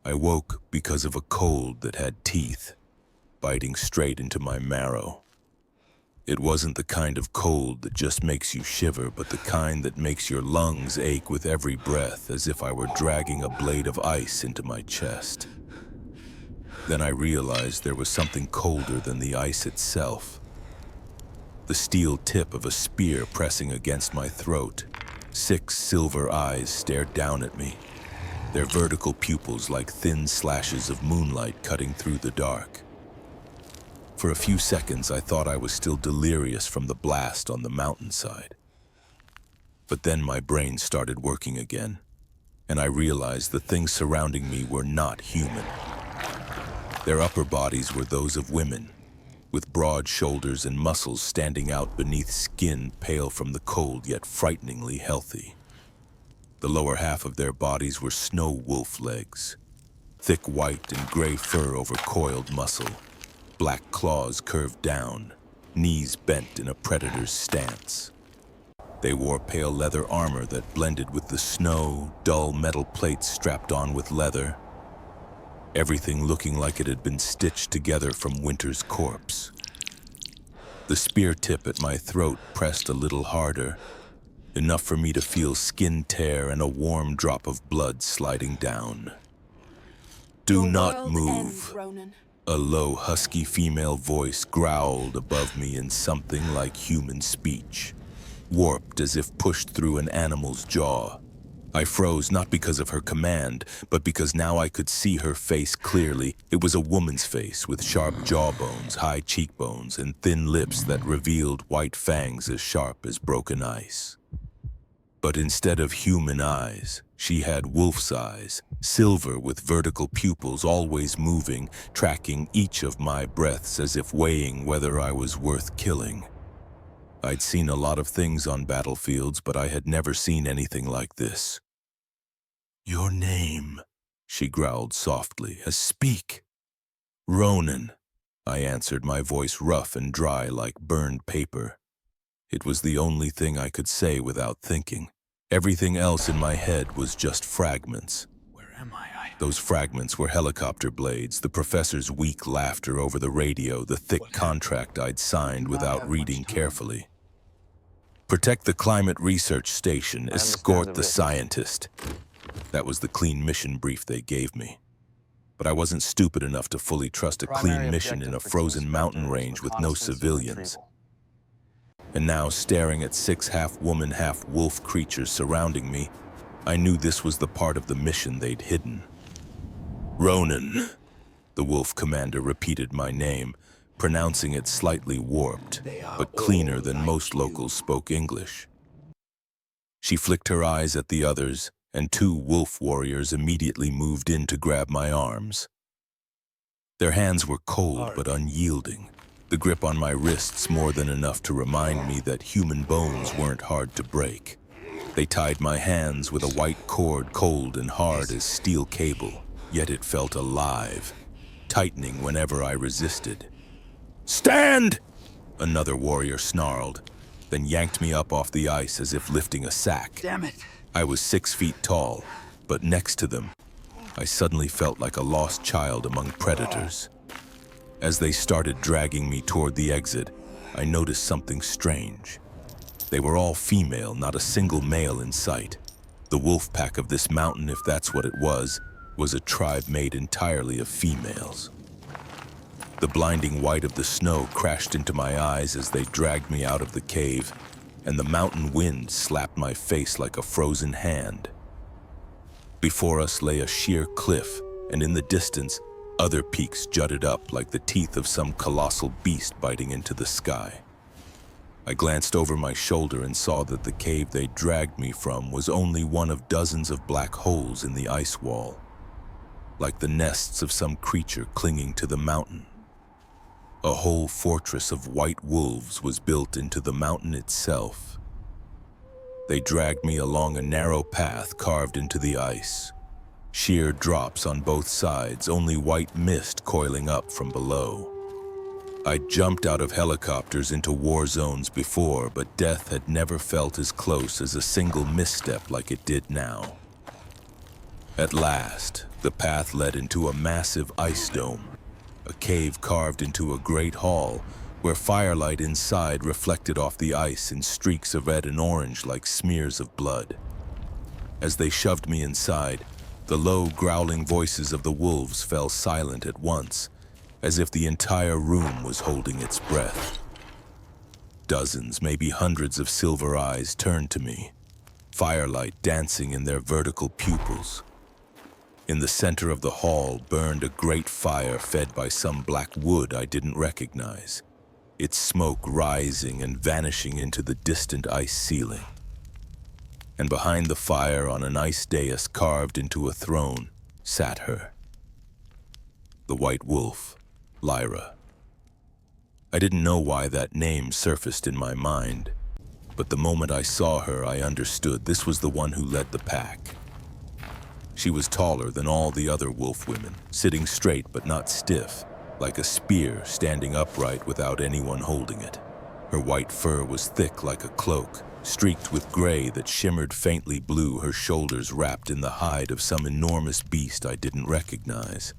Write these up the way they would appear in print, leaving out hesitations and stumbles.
I woke because of a cold that had teeth, biting straight into my marrow. It wasn't the kind of cold that just makes you shiver, but the kind that makes your lungs ache with every breath, as if I were dragging a blade of ice into my chest. Then I realized there was something colder than the ice itself. The steel tip of a spear pressing against my throat. 6 silver eyes stared down at me, their vertical pupils like thin slashes of moonlight cutting through the dark. For a few seconds, I thought I was still delirious from the blast on the mountainside. But then my brain started working again, and I realized the things surrounding me were not human. Their upper bodies were those of women, with broad shoulders and muscles standing out beneath skin pale from the cold yet frighteningly healthy. The lower half of their bodies were snow wolf legs, thick white and gray fur over coiled muscle, black claws curved down, knees bent in a predator's stance. They wore pale leather armor that blended with the snow, dull metal plates strapped on with leather, everything looking like it had been stitched together from winter's corpse. The spear tip at my throat pressed a little harder, enough for me to feel skin tear and a warm drop of blood sliding down. "Do not move." A low, husky female voice growled above me in something like human speech, warped as if pushed through an animal's jaw. I froze not because of her command, but because now I could see her face clearly. It was a woman's face with sharp jawbones, high cheekbones, and thin lips that revealed white fangs as sharp as broken ice. But instead of human eyes, she had wolf's eyes, silver with vertical pupils always moving, tracking each of my breaths as if weighing whether I was worth killing. I'd seen a lot of things on battlefields, but I had never seen anything like this. "Your name," she growled softly, "speak." "Ronan," I answered, my voice rough and dry like burned paper. It was the only thing I could say without thinking. Everything else in my head was just fragments. Where am I? Those fragments were helicopter blades, the professor's weak laughter over the radio, the thick contract I'd signed without reading carefully. "Protect the climate research station, escort the scientist." That was the clean mission brief they gave me. But I wasn't stupid enough to fully trust a clean mission in a frozen mountain range with no civilians. And now, staring at 6 half-woman, half-wolf creatures surrounding me, I knew this was the part of the mission they'd hidden. "Ronan," the wolf commander repeated my name, pronouncing it slightly warped, but cleaner than most locals spoke English. She flicked her eyes at the others, and 2 wolf warriors immediately moved in to grab my arms. Their hands were cold but unyielding, the grip on my wrists more than enough to remind me that human bones weren't hard to break. They tied my hands with a white cord cold and hard as steel cable, yet it felt alive, tightening whenever I resisted. "Stand!" another warrior snarled, then yanked me up off the ice as if lifting a sack. Damn it! I was 6 feet tall, but next to them, I suddenly felt like a lost child among predators. As they started dragging me toward the exit, I noticed something strange. They were all female, not a single male in sight. The wolf pack of this mountain, if that's what it was a tribe made entirely of females. The blinding white of the snow crashed into my eyes as they dragged me out of the cave, and the mountain wind slapped my face like a frozen hand. Before us lay a sheer cliff, and in the distance, other peaks jutted up like the teeth of some colossal beast biting into the sky. I glanced over my shoulder and saw that the cave they dragged me from was only one of dozens of black holes in the ice wall, like the nests of some creature clinging to the mountain. A whole fortress of white wolves was built into the mountain itself. They dragged me along a narrow path carved into the ice. Sheer drops on both sides, only white mist coiling up from below. I'd jumped out of helicopters into war zones before, but death had never felt as close as a single misstep like it did now. At last, The path led into a massive ice dome, a cave carved into a great hall where firelight inside reflected off the ice in streaks of red and orange like smears of blood. As they shoved me inside, the low, growling voices of the wolves fell silent at once, as if the entire room was holding its breath. Dozens, maybe hundreds of silver eyes turned to me, firelight dancing in their vertical pupils. In the center of the hall burned a great fire fed by some black wood I didn't recognize, its smoke rising and vanishing into the distant ice ceiling. And behind the fire, on an ice dais carved into a throne, sat her. The White Wolf, Lyra. I didn't know why that name surfaced in my mind, but the moment I saw her, I understood this was the one who led the pack. She was taller than all the other wolf women, sitting straight but not stiff, like a spear standing upright without anyone holding it. Her white fur was thick like a cloak, streaked with gray that shimmered faintly blue, her shoulders wrapped in the hide of some enormous beast I didn't recognize.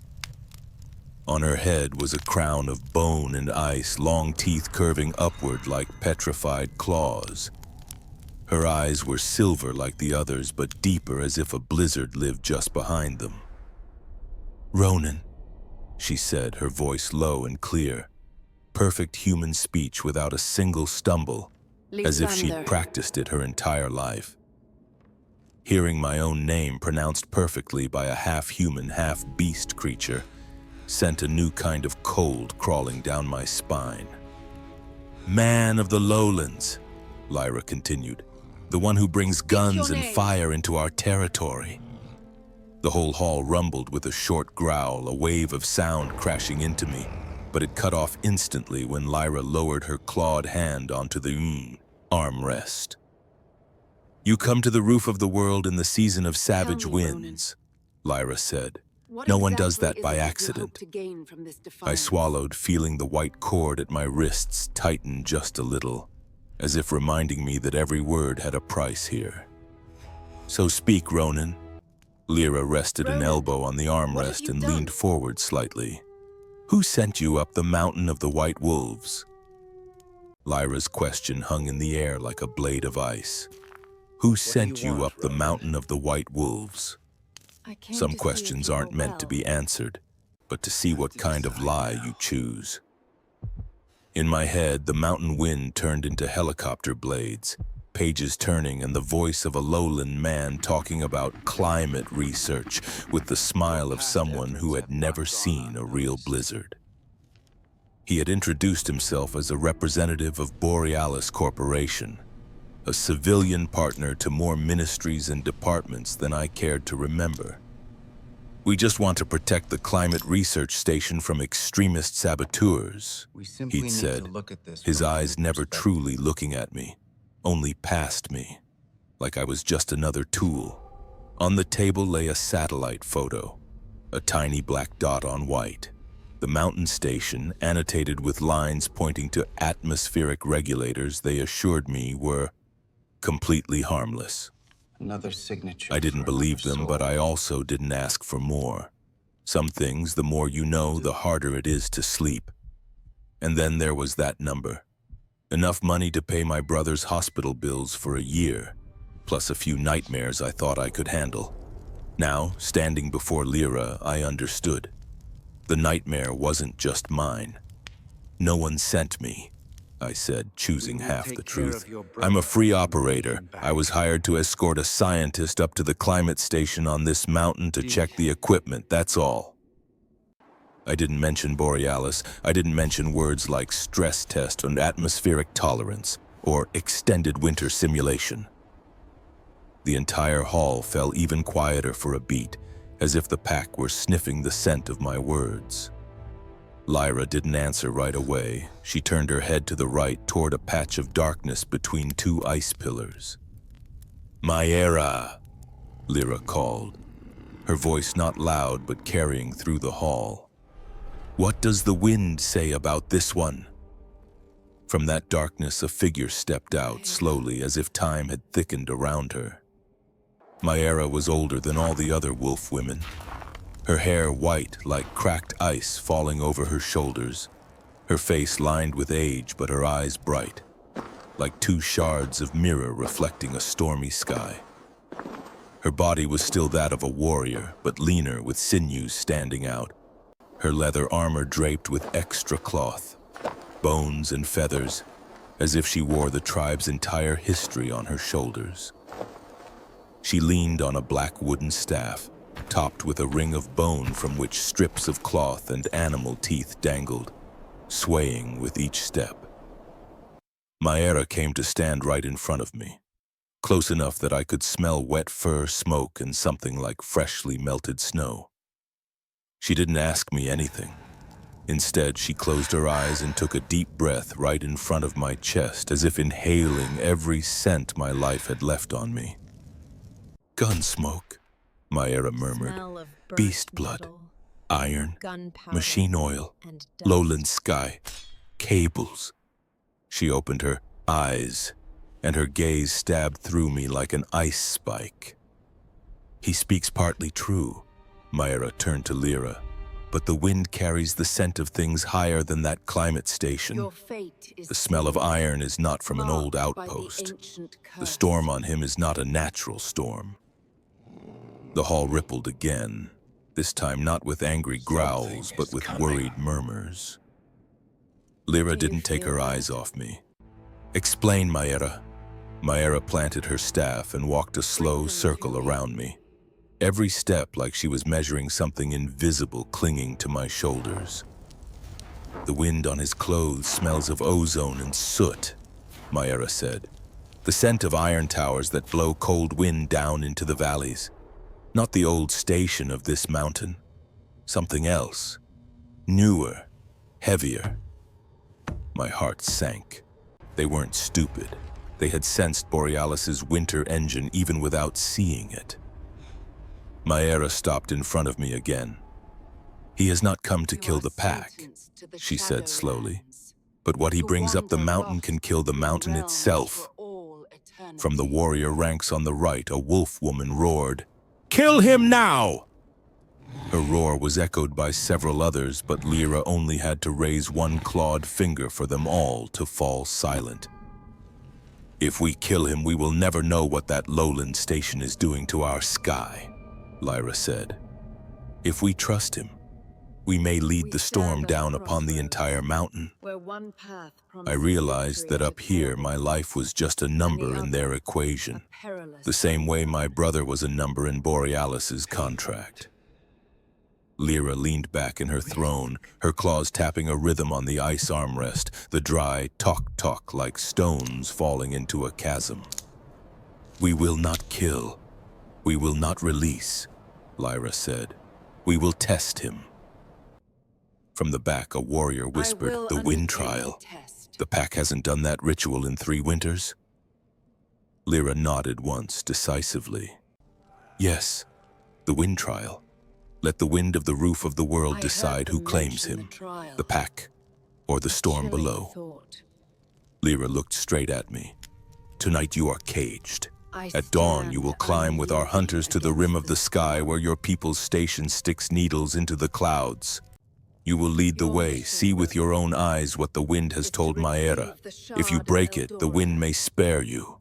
On her head was a crown of bone and ice, long teeth curving upward like petrified claws. Her eyes were silver like the others, but deeper, as if a blizzard lived just behind them. "Ronan," she said, her voice low and clear. Perfect human speech without a single stumble, as if she'd practiced it her entire life. Hearing my own name pronounced perfectly by a half-human, half-beast creature sent a new kind of cold crawling down my spine. "Man of the lowlands," Lyra continued, "the one who brings guns and fire into our territory." The whole hall rumbled with a short growl, a wave of sound crashing into me, but it cut off instantly when Lyra lowered her clawed hand onto the armrest. "You come to the roof of the world in the season of savage winds," Lyra said. "No one does that by accident." I swallowed, feeling the white cord at my wrists tighten just a little, as if reminding me that every word had a price here. "So speak, Ronan." Lyra rested an elbow on the armrest and leaned forward slightly. "Who sent you up the mountain of the White Wolves?" Lyra's question hung in the air like a blade of ice. "Who sent you up the mountain of the White Wolves?" Some questions aren't meant to be answered, but to see what kind of lie you choose. In my head, the mountain wind turned into helicopter blades, pages turning, and the voice of a lowland man talking about climate research with the smile of someone who had never seen a real blizzard. He had introduced himself as a representative of Borealis Corporation, a civilian partner to more ministries and departments than I cared to remember. "We just want to protect the climate research station from extremist saboteurs," he'd said, his eyes never truly looking at me, only past me, like I was just another tool. On the table lay a satellite photo, a tiny black dot on white. The mountain station, annotated with lines pointing to atmospheric regulators they assured me were completely harmless. Another signature. I didn't believe them, but I also didn't ask for more. Some things, the more you know, the harder it is to sleep. And then there was that number. Enough money to pay my brother's hospital bills for a year, plus a few nightmares I thought I could handle. Now, standing before Lyra, I understood. The nightmare wasn't just mine. "No one sent me," I said, choosing half the truth. "I'm a free operator. I was hired to escort a scientist up to the climate station on this mountain to check the equipment, that's all." I didn't mention Borealis. I didn't mention words like stress test and atmospheric tolerance, or extended winter simulation. The entire hall fell even quieter for a beat, as if the pack were sniffing the scent of my words. Lyra didn't answer right away. She turned her head to the right toward a patch of darkness between two ice pillars. "Myra," Lyra called, her voice not loud but carrying through the hall. "What does the wind say about this one?" From that darkness, a figure stepped out slowly, as if time had thickened around her. Myra was older than all the other wolf women. her hair white like cracked ice falling over her shoulders, her face lined with age but her eyes bright, like two shards of mirror reflecting a stormy sky. Her body was still that of a warrior, but leaner with sinews standing out, her leather armor draped with extra cloth, bones and feathers, as if she wore the tribe's entire history on her shoulders. She leaned on a black wooden staff, topped with a ring of bone from which strips of cloth and animal teeth dangled, swaying with each step. Lyra came to stand right in front of me, close enough that I could smell wet fur, smoke, and something like freshly melted snow. She didn't ask me anything. Instead, she closed her eyes and took a deep breath right in front of my chest, as if inhaling every scent my life had left on me. "Gunsmoke," Lyra murmured. "Beast blood, iron, machine oil, lowland sky, cables." She opened her eyes, and her gaze stabbed through me like an ice spike. "He speaks partly true," Lyra turned to Lyra, "but the wind carries the scent of things higher than that climate station. The smell of iron is not from an old outpost. The storm on him is not a natural storm." The hall rippled again, this time not with angry growls, but with worried murmurs. Lyra didn't take her eyes off me. "Explain, Lyra." Lyra planted her staff and walked a slow circle around me, every step like she was measuring something invisible clinging to my shoulders. "The wind on his clothes smells of ozone and soot," Lyra said. "The scent of iron towers that blow cold wind down into the valleys. Not the old station of this mountain. Something else. Newer. Heavier." My heart sank. They weren't stupid. They had sensed Borealis's winter engine even without seeing it. Lyra stopped in front of me again. "He has not come to kill the pack," she said slowly. "But what he brings up the mountain can kill the mountain itself." From the warrior ranks on the right, a wolf woman roared, "Kill him now!" Her roar was echoed by several others, but Lyra only had to raise one clawed finger for them all to fall silent. "If we kill him, we will never know what that lowland station is doing to our sky," Lyra said. "If we trust him, we may lead the storm down upon the entire mountain." I realized that up here my life was just a number in their equation, the same way my brother was a number in Borealis's contract. Lyra leaned back in her throne, her claws tapping a rhythm on the ice armrest, the dry talk-talk like stones falling into a chasm. "We will not kill. We will not release," Lyra said. "We will test him." From the back, a warrior whispered, "The wind trial. The pack hasn't done that ritual in 3 winters." Lyra nodded once, decisively. "Yes, the wind trial. Let the wind of the roof of the world decide who claims him, the pack or the storm below." Lyra looked straight at me. "Tonight you are caged. At dawn you will climb with our hunters to the rim of the sky where your people's station sticks needles into the clouds. You will lead the way, see with your own eyes what the wind has told Lyra. If you break it, the wind may spare you.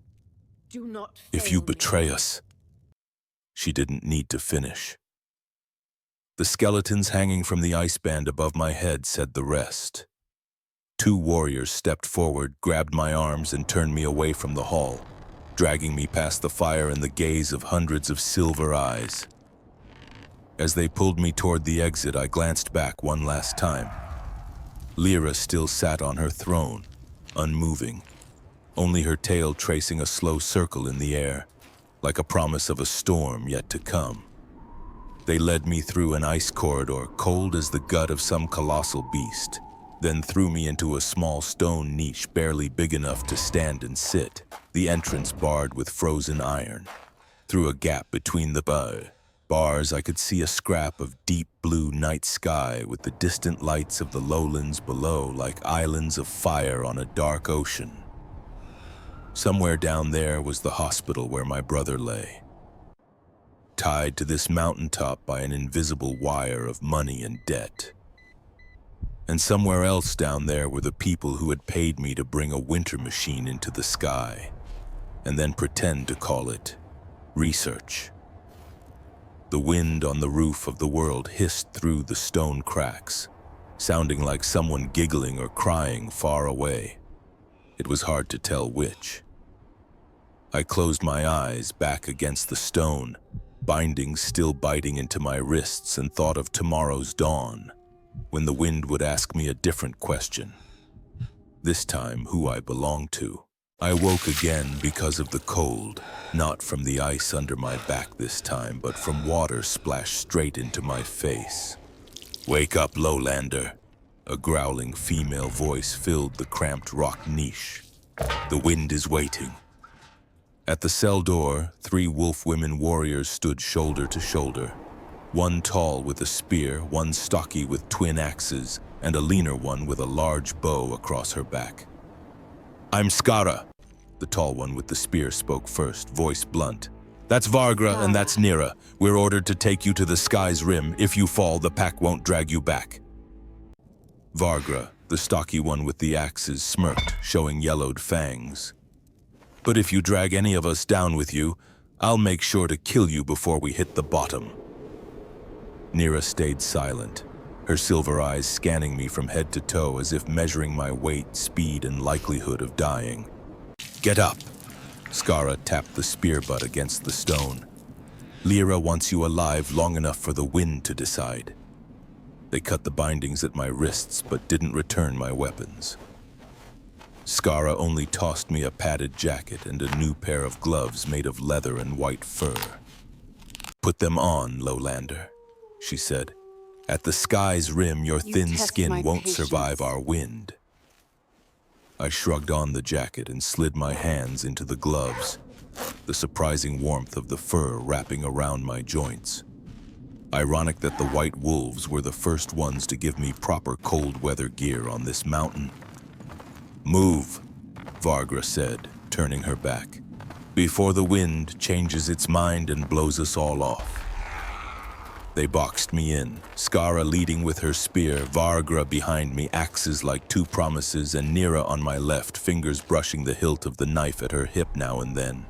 If you betray us." She didn't need to finish. The skeletons hanging from the ice band above my head said the rest. 2 warriors stepped forward, grabbed my arms, and turned me away from the hall, dragging me past the fire and the gaze of hundreds of silver eyes. As they pulled me toward the exit, I glanced back one last time. Lyra still sat on her throne, unmoving, only her tail tracing a slow circle in the air, like a promise of a storm yet to come. They led me through an ice corridor, cold as the gut of some colossal beast, then threw me into a small stone niche barely big enough to stand and sit, the entrance barred with frozen iron. Through a gap between the bars, I could see a scrap of deep blue night sky with the distant lights of the lowlands below like islands of fire on a dark ocean. Somewhere down there was the hospital where my brother lay. tied to this mountaintop by an invisible wire of money and debt. And somewhere else down there were the people who had paid me to bring a winter machine into the sky, and then pretend to call it research. The wind on the roof of the world hissed through the stone cracks, sounding like someone giggling or crying far away. It was hard to tell which. I closed my eyes back against the stone, bindings still biting into my wrists, and thought of tomorrow's dawn, when the wind would ask me a different question. This time, who I belonged to. I woke again because of the cold, not from the ice under my back this time, but from water splashed straight into my face. "Wake up, lowlander." A growling female voice filled the cramped rock niche. "The wind is waiting." At the cell door, 3 wolf women warriors stood shoulder to shoulder. One tall with a spear, one stocky with twin axes, and a leaner one with a large bow across her back. "I'm Skara." The tall one with the spear spoke first, voice blunt. "That's Vargra and that's Lyra. We're ordered to take you to the sky's rim. If you fall, the pack won't drag you back." Vargra, the stocky one with the axes, smirked, showing yellowed fangs. "But if you drag any of us down with you, I'll make sure to kill you before we hit the bottom." Lyra stayed silent, her silver eyes scanning me from head to toe as if measuring my weight, speed, and likelihood of dying. "Get up." Skara tapped the spear butt against the stone. "Lyra wants you alive long enough for the wind to decide." They cut the bindings at my wrists but didn't return my weapons. Skara only tossed me a padded jacket and a new pair of gloves made of leather and white fur. "Put them on, lowlander," she said. "At the sky's rim, your thin skin won't survive our wind." I shrugged on the jacket and slid my hands into the gloves, the surprising warmth of the fur wrapping around my joints. Ironic that the white wolves were the first ones to give me proper cold weather gear on this mountain. "Move," Vargra said, turning her back, "before the wind changes its mind and blows us all off." They boxed me in, Skara leading with her spear, Vargra behind me, axes like 2 promises, and Lyra on my left, fingers brushing the hilt of the knife at her hip now and then.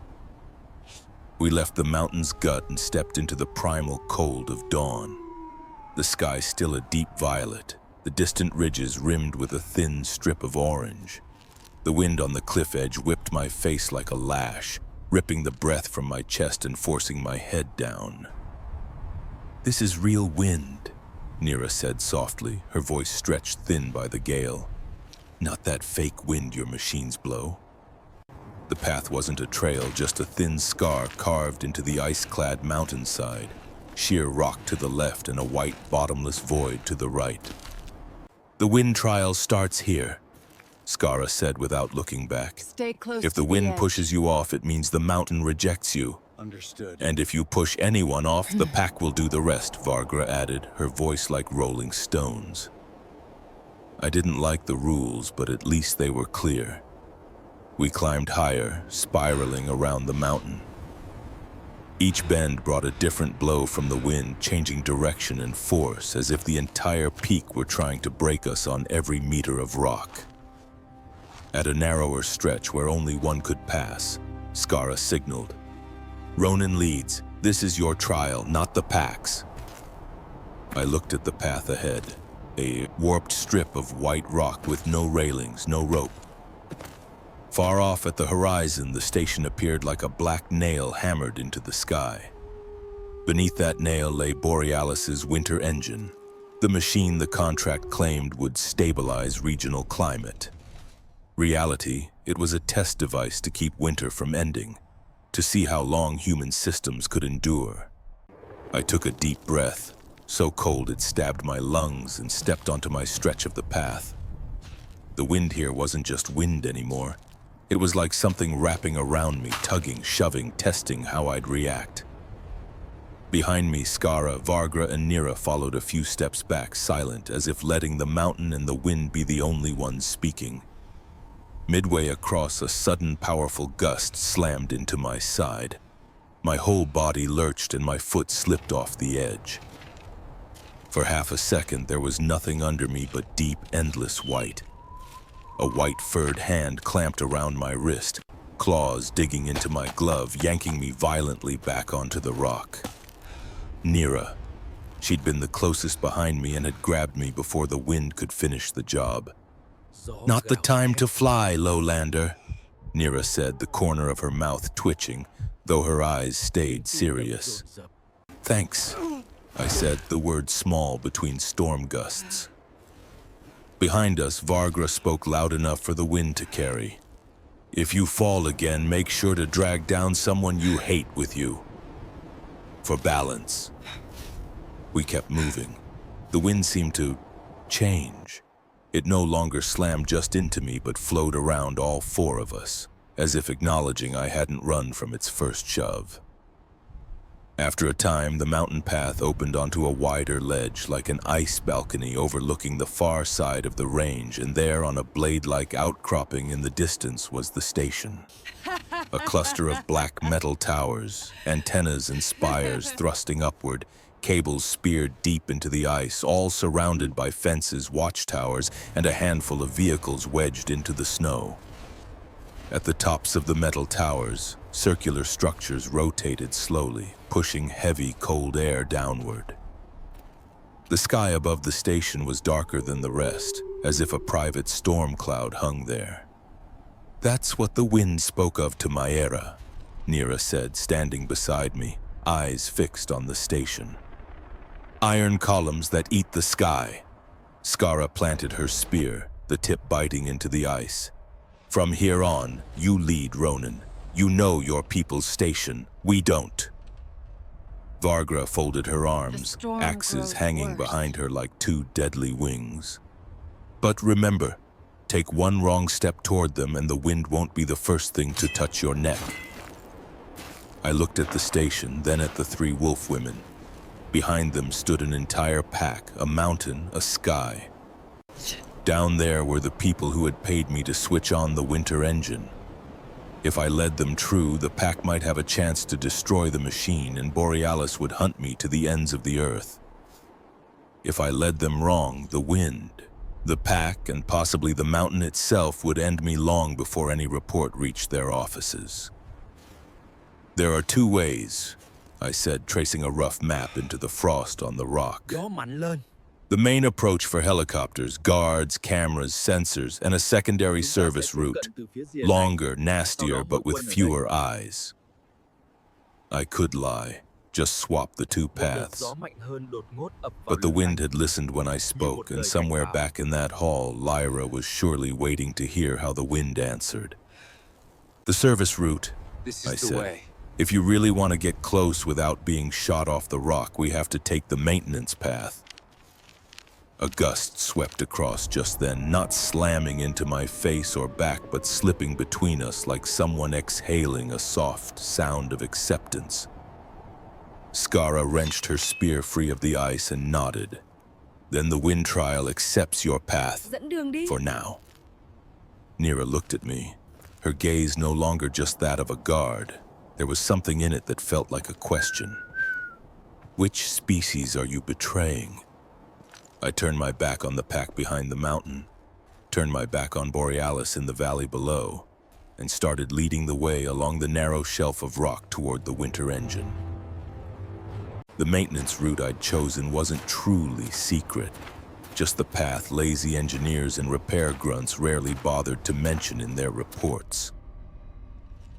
We left the mountain's gut and stepped into the primal cold of dawn. The sky still a deep violet, the distant ridges rimmed with a thin strip of orange. The wind on the cliff edge whipped my face like a lash, ripping the breath from my chest and forcing my head down. "This is real wind," Lyra said softly, her voice stretched thin by the gale. "Not that fake wind your machines blow." The path wasn't a trail, just a thin scar carved into the ice-clad mountainside, sheer rock to the left and a white, bottomless void to the right. "The wind trial starts here," Skara said without looking back. "Stay close. "If the wind pushes you off, it means the mountain rejects you. Understood." And if you push anyone off, the pack will do the rest," Vargra added, her voice like rolling stones. I didn't like the rules, but at least they were clear. We climbed higher, spiraling around the mountain. Each bend brought a different blow from the wind, changing direction and force, as if the entire peak were trying to break us on every meter of rock. At a narrower stretch where only one could pass, Skara signaled. "Ronan leads. This is your trial, not the pack's." I looked at the path ahead, a warped strip of white rock with no railings, no rope. Far off at the horizon, the station appeared like a black nail hammered into the sky. Beneath that nail lay Borealis's winter engine, the machine the contract claimed would stabilize regional climate. Reality, it was a test device to keep winter from ending, to see how long human systems could endure. I took a deep breath, so cold it stabbed my lungs, and stepped onto my stretch of the path. The wind here wasn't just wind anymore. It was like something wrapping around me, tugging, shoving, testing how I'd react. Behind me, Skara, Vargra, and Lyra followed a few steps back, silent, as if letting the mountain and the wind be the only ones speaking. Midway across, a sudden, powerful gust slammed into my side. My whole body lurched and my foot slipped off the edge. For half a second, there was nothing under me but deep, endless white. A white furred hand clamped around my wrist, claws digging into my glove, yanking me violently back onto the rock. Lyra. She'd been the closest behind me and had grabbed me before the wind could finish the job. "Not the time to fly, lowlander," Lyra said, the corner of her mouth twitching, though her eyes stayed serious. "Thanks," I said, the word small between storm gusts. Behind us, Vargra spoke loud enough for the wind to carry. "If you fall again, make sure to drag down someone you hate with you. For balance." We kept moving. The wind seemed to change. It no longer slammed just into me, but flowed around all four of us, as if acknowledging I hadn't run from its first shove. After a time, the mountain path opened onto a wider ledge, like an ice balcony overlooking the far side of the range, and there, on a blade-like outcropping in the distance, was the station. A cluster of black metal towers, antennas and spires thrusting upward, cables speared deep into the ice, all surrounded by fences, watchtowers, and a handful of vehicles wedged into the snow. At the tops of the metal towers, circular structures rotated slowly, pushing heavy, cold air downward. The sky above the station was darker than the rest, as if a private storm cloud hung there. "That's what the wind spoke of to Lyra," Lyra said, standing beside me, eyes fixed on the station. "Iron columns that eat the sky." Skara planted her spear, the tip biting into the ice. "From here on, you lead, Ronan. You know your people's station. We don't." Vargra folded her arms, axes hanging behind her like two deadly wings. "But remember, take one wrong step toward them and the wind won't be the first thing to touch your neck." I looked at the station, then at the three wolf women. Behind them stood an entire pack, a mountain, a sky. Down there were the people who had paid me to switch on the winter engine. If I led them true, the pack might have a chance to destroy the machine, and Borealis would hunt me to the ends of the earth. If I led them wrong, the wind, the pack, and possibly the mountain itself would end me long before any report reached their offices. "There are two ways," I said, tracing a rough map into the frost on the rock. "The main approach for helicopters, guards, cameras, sensors, and a secondary service route. Longer, nastier, but with fewer eyes." I could lie, just swap the two paths. But the wind had listened when I spoke, and somewhere back in that hall, Lyra was surely waiting to hear how the wind answered. "The service route," I said. "If you really want to get close without being shot off the rock, we have to take the maintenance path." A gust swept across just then, not slamming into my face or back, but slipping between us like someone exhaling a soft sound of acceptance. Skara wrenched her spear free of the ice and nodded. "Then the wind trial accepts your path, for now." Lyra looked at me, her gaze no longer just that of a guard. There was something in it that felt like a question. "Which species are you betraying?" I turned my back on the pack behind the mountain, turned my back on Borealis in the valley below, and started leading the way along the narrow shelf of rock toward the winter engine. The maintenance route I'd chosen wasn't truly secret, just the path lazy engineers and repair grunts rarely bothered to mention in their reports.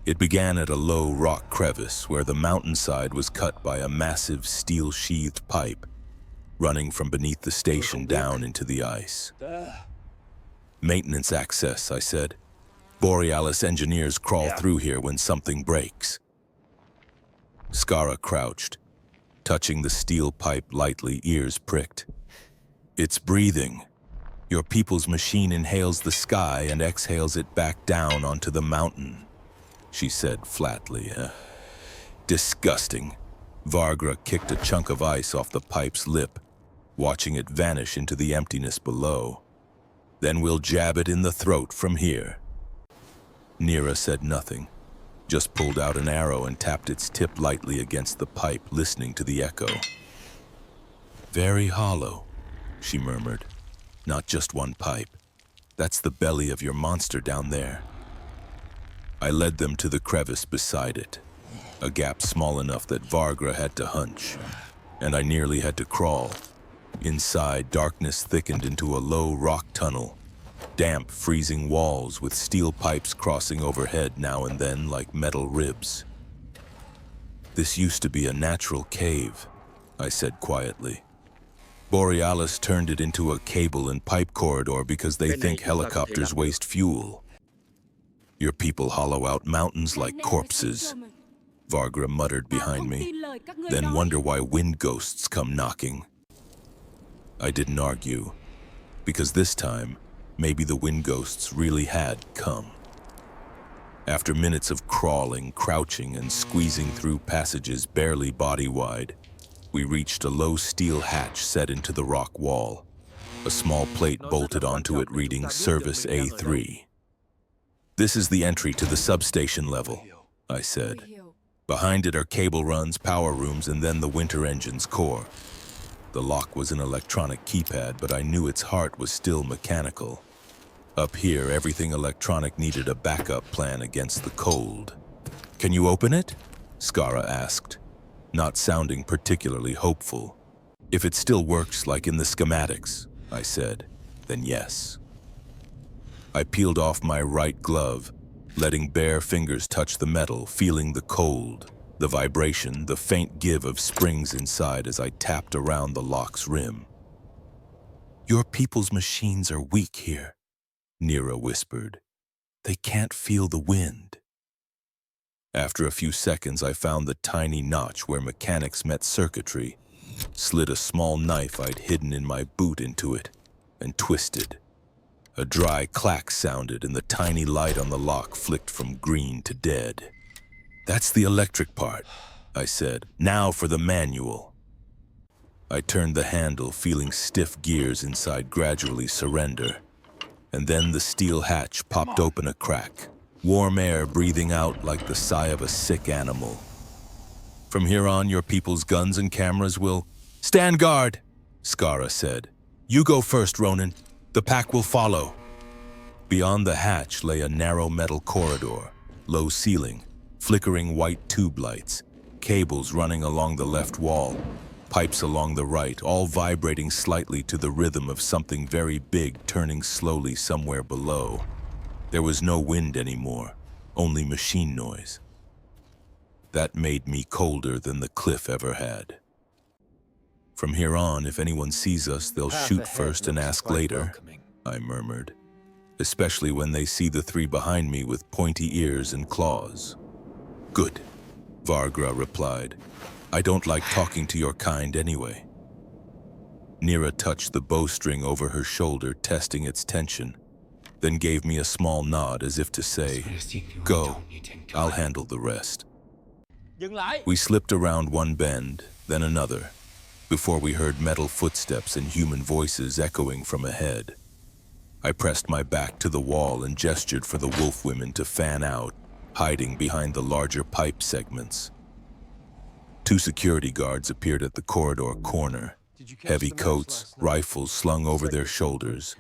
It began at a low rock crevice where the mountainside was cut by a massive steel-sheathed pipe running from beneath the station down into the ice. "Maintenance access," I said. "Borealis engineers crawl through here when something breaks." Skara crouched, touching the steel pipe lightly, ears pricked. "It's breathing. Your people's machine inhales the sky and exhales it back down onto the mountain," she said flatly. "Disgusting." Vargra kicked a chunk of ice off the pipe's lip, watching it vanish into the emptiness below. "Then we'll jab it in the throat from here." Lyra said nothing. Just pulled out an arrow and tapped its tip lightly against the pipe, listening to the echo. Very hollow, she murmured. Not just one pipe. That's the belly of your monster down there. I led them to the crevice beside it, a gap small enough that Vargra had to hunch, and I nearly had to crawl. Inside, darkness thickened into a low rock tunnel, damp, freezing walls with steel pipes crossing overhead now and then like metal ribs. This used to be a natural cave, I said quietly. Borealis turned it into a cable and pipe corridor because they think helicopters waste fuel. Your people hollow out mountains like corpses, Vargra muttered behind me, then wonder why wind ghosts come knocking. I didn't argue, because this time, maybe the wind ghosts really had come. After minutes of crawling, crouching, and squeezing through passages barely body-wide, we reached a low steel hatch set into the rock wall, a small plate bolted onto it reading Service A3. This is the entry to the substation level, I said. Behind it are cable runs, power rooms, and then the winter engine's core. The lock was an electronic keypad, but I knew its heart was still mechanical. Up here, everything electronic needed a backup plan against the cold. Can you open it? Skara asked, not sounding particularly hopeful. If it still works like in the schematics, I said, then yes. I peeled off my right glove, letting bare fingers touch the metal, feeling the cold, the vibration, the faint give of springs inside as I tapped around the lock's rim. Your people's machines are weak here, Lyra whispered. They can't feel the wind. After a few seconds, I found the tiny notch where mechanics met circuitry, slid a small knife I'd hidden in my boot into it, and twisted. A dry clack sounded and the tiny light on the lock flicked from green to dead. That's the electric part, I said. Now for the manual. I turned the handle, feeling stiff gears inside gradually surrender. And then the steel hatch popped open a crack, warm air breathing out like the sigh of a sick animal. From here on, your people's guns and cameras will... Stand guard, Skara said. You go first, Ronan. The pack will follow. Beyond the hatch lay a narrow metal corridor, low ceiling, flickering white tube lights, cables running along the left wall, pipes along the right, all vibrating slightly to the rhythm of something very big turning slowly somewhere below. There was no wind anymore, only machine noise. That made me colder than the cliff ever had. From here on, if anyone sees us, they'll shoot first and ask later, I murmured, especially when they see the three behind me with pointy ears and claws. Good, Vargra replied. I don't like talking to your kind anyway. Lyra touched the bowstring over her shoulder, testing its tension, then gave me a small nod as if to say, Go, I'll handle the rest. We slipped around one bend, then another, before we heard metal footsteps and human voices echoing from ahead. I pressed my back to the wall and gestured for the wolf women to fan out, hiding behind the larger pipe segments. Two security guards appeared at the corridor corner, heavy coats, rifles slung over their shoulders,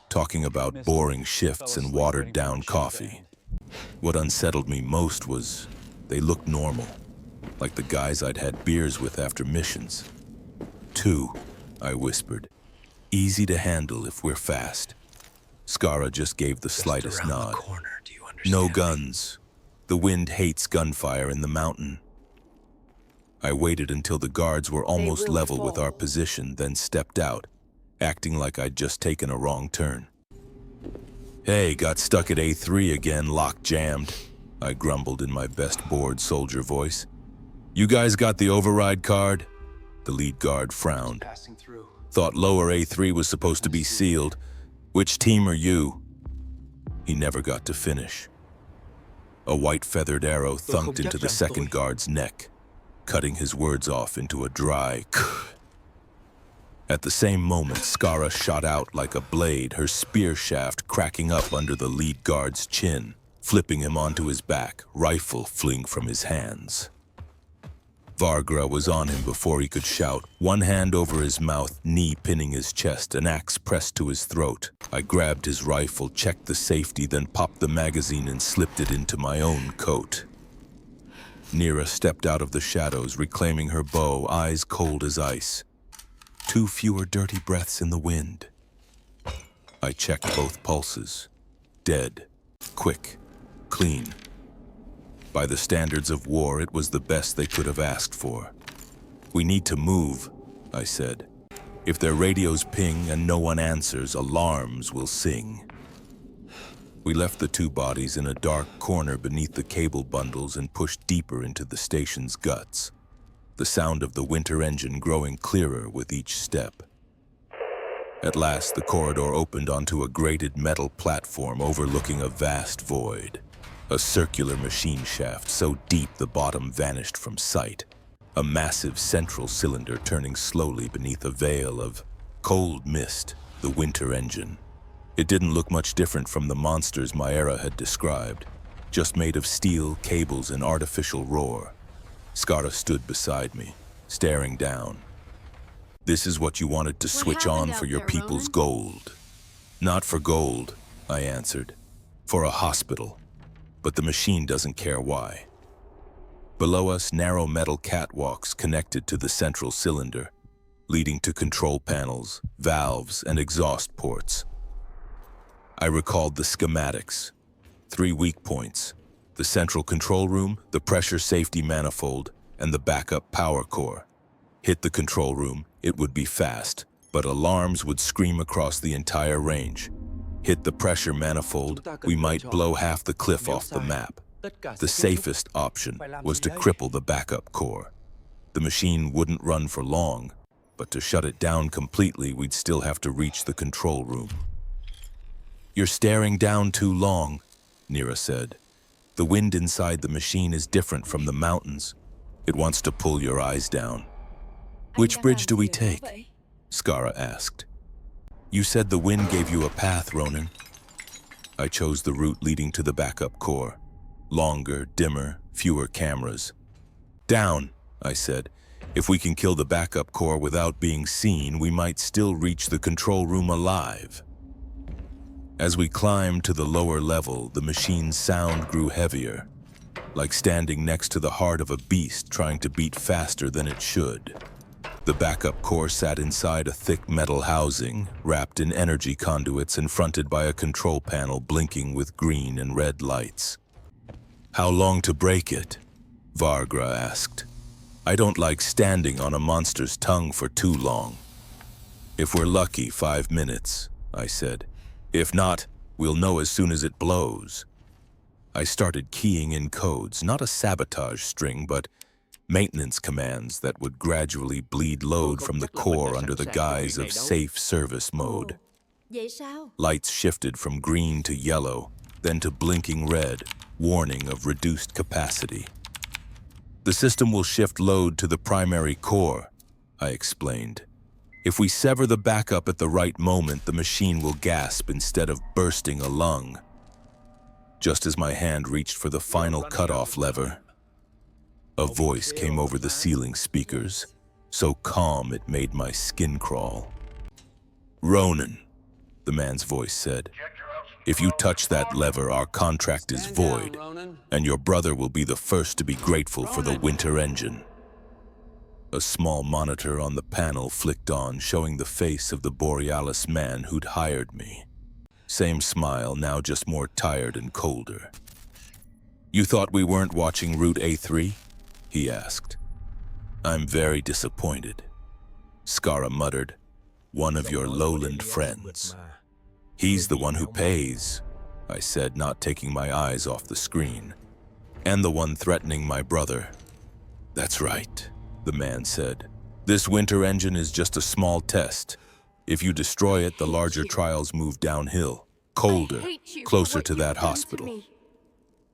talking about boring shifts and watered-down coffee. What unsettled me most was they looked normal, like the guys I'd had beers with after missions. Two, I whispered. Easy to handle if we're fast. Skara just gave the slightest nod. No guns. The wind hates gunfire in the mountain. I waited until the guards were almost level with our position, then stepped out, acting like I'd just taken a wrong turn. Hey, got stuck at A3 again, lock jammed, I grumbled in my best bored soldier voice. You guys got the override card? The lead guard frowned. Thought lower A3 was supposed to be sealed. Which team are you? He never got to finish. A white feathered arrow thunked into the second guard's neck, cutting his words off into a dry "k." At the same moment, Skara shot out like a blade, her spear shaft cracking up under the lead guard's chin. flipping him onto his back, rifle fleeing from his hands. Vargra was on him before he could shout, one hand over his mouth, knee pinning his chest, an axe pressed to his throat. I grabbed his rifle, checked the safety, then popped the magazine and slipped it into my own coat. Lyra stepped out of the shadows, reclaiming her bow, eyes cold as ice. 2 fewer dirty breaths in the wind. I checked both pulses. Dead. Quick. Clean. By the standards of war, it was the best they could have asked for. We need to move, I said. If their radios ping and no one answers, alarms will sing. We left the 2 bodies in a dark corner beneath the cable bundles and pushed deeper into the station's guts, the sound of the winter engine growing clearer with each step. At last, the corridor opened onto a grated metal platform overlooking a vast void. A circular machine shaft so deep the bottom vanished from sight. A massive central cylinder turning slowly beneath a veil of cold mist, the winter engine. It didn't look much different from the monsters Myra had described, just made of steel, cables, and artificial roar. Skara stood beside me, staring down. This is what you wanted to switch on for your people's gold. Not for gold, I answered. For a hospital. But the machine doesn't care why. Below us, narrow metal catwalks connected to the central cylinder, leading to control panels, valves, and exhaust ports. I recalled the schematics. 3 weak points. The central control room, the pressure safety manifold, and the backup power core. Hit the control room, it would be fast, but alarms would scream across the entire range. Hit the pressure manifold, we might blow half the cliff off the map. The safest option was to cripple the backup core. The machine wouldn't run for long, but to shut it down completely, we'd still have to reach the control room. You're staring down too long, Lyra said. The wind inside the machine is different from the mountains. It wants to pull your eyes down. Which bridge do we take? Skara asked. You said the wind gave you a path, Ronan. I chose the route leading to the backup core. Longer, dimmer, fewer cameras. Down, I said. If we can kill the backup core without being seen, we might still reach the control room alive. As we climbed to the lower level, the machine's sound grew heavier, like standing next to the heart of a beast trying to beat faster than it should. The backup core sat inside a thick metal housing, wrapped in energy conduits and fronted by a control panel blinking with green and red lights. How long to break it? Vargra asked. I don't like standing on a monster's tongue for too long. If we're lucky, 5 minutes, I said. If not, we'll know as soon as it blows. I started keying in codes, not a sabotage string, but maintenance commands that would gradually bleed load from the core under the guise of safe service mode. Lights shifted from green to yellow, then to blinking red, warning of reduced capacity. The system will shift load to the primary core, I explained. If we sever the backup at the right moment, the machine will gasp instead of bursting a lung. Just as my hand reached for the final cutoff lever, a voice came over the ceiling speakers, so calm it made my skin crawl. Ronan, the man's voice said, if you touch that lever, our contract is void, and your brother will be the first to be grateful for the winter engine. A small monitor on the panel flicked on, showing the face of the Borealis man who'd hired me. Same smile, now just more tired and colder. You thought we weren't watching Route A3? He asked. I'm very disappointed. Skara muttered, one of your lowland friends. He's the one who pays, I said, not taking my eyes off the screen. And the one threatening my brother. That's right, the man said. This winter engine is just a small test. If you destroy it, the larger trials move downhill, colder, closer to that hospital.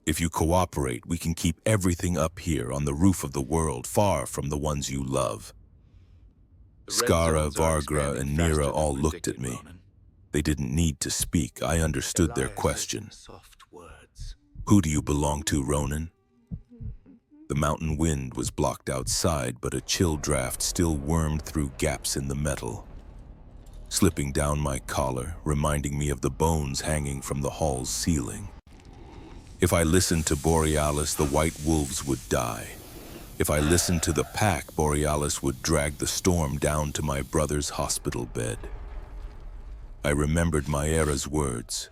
If you cooperate, we can keep everything up here on the roof of the world, far from the ones you love. Skara, Vargra, and Lyra all looked at me. They didn't need to speak. I understood their question. Who do you belong to, Ronan? The mountain wind was blocked outside, but a chill draft still wormed through gaps in the metal, slipping down my collar, reminding me of the bones hanging from the hall's ceiling. If I listened to Borealis, the white wolves would die. If I listened to the pack, Borealis would drag the storm down to my brother's hospital bed. I remembered Myra's words.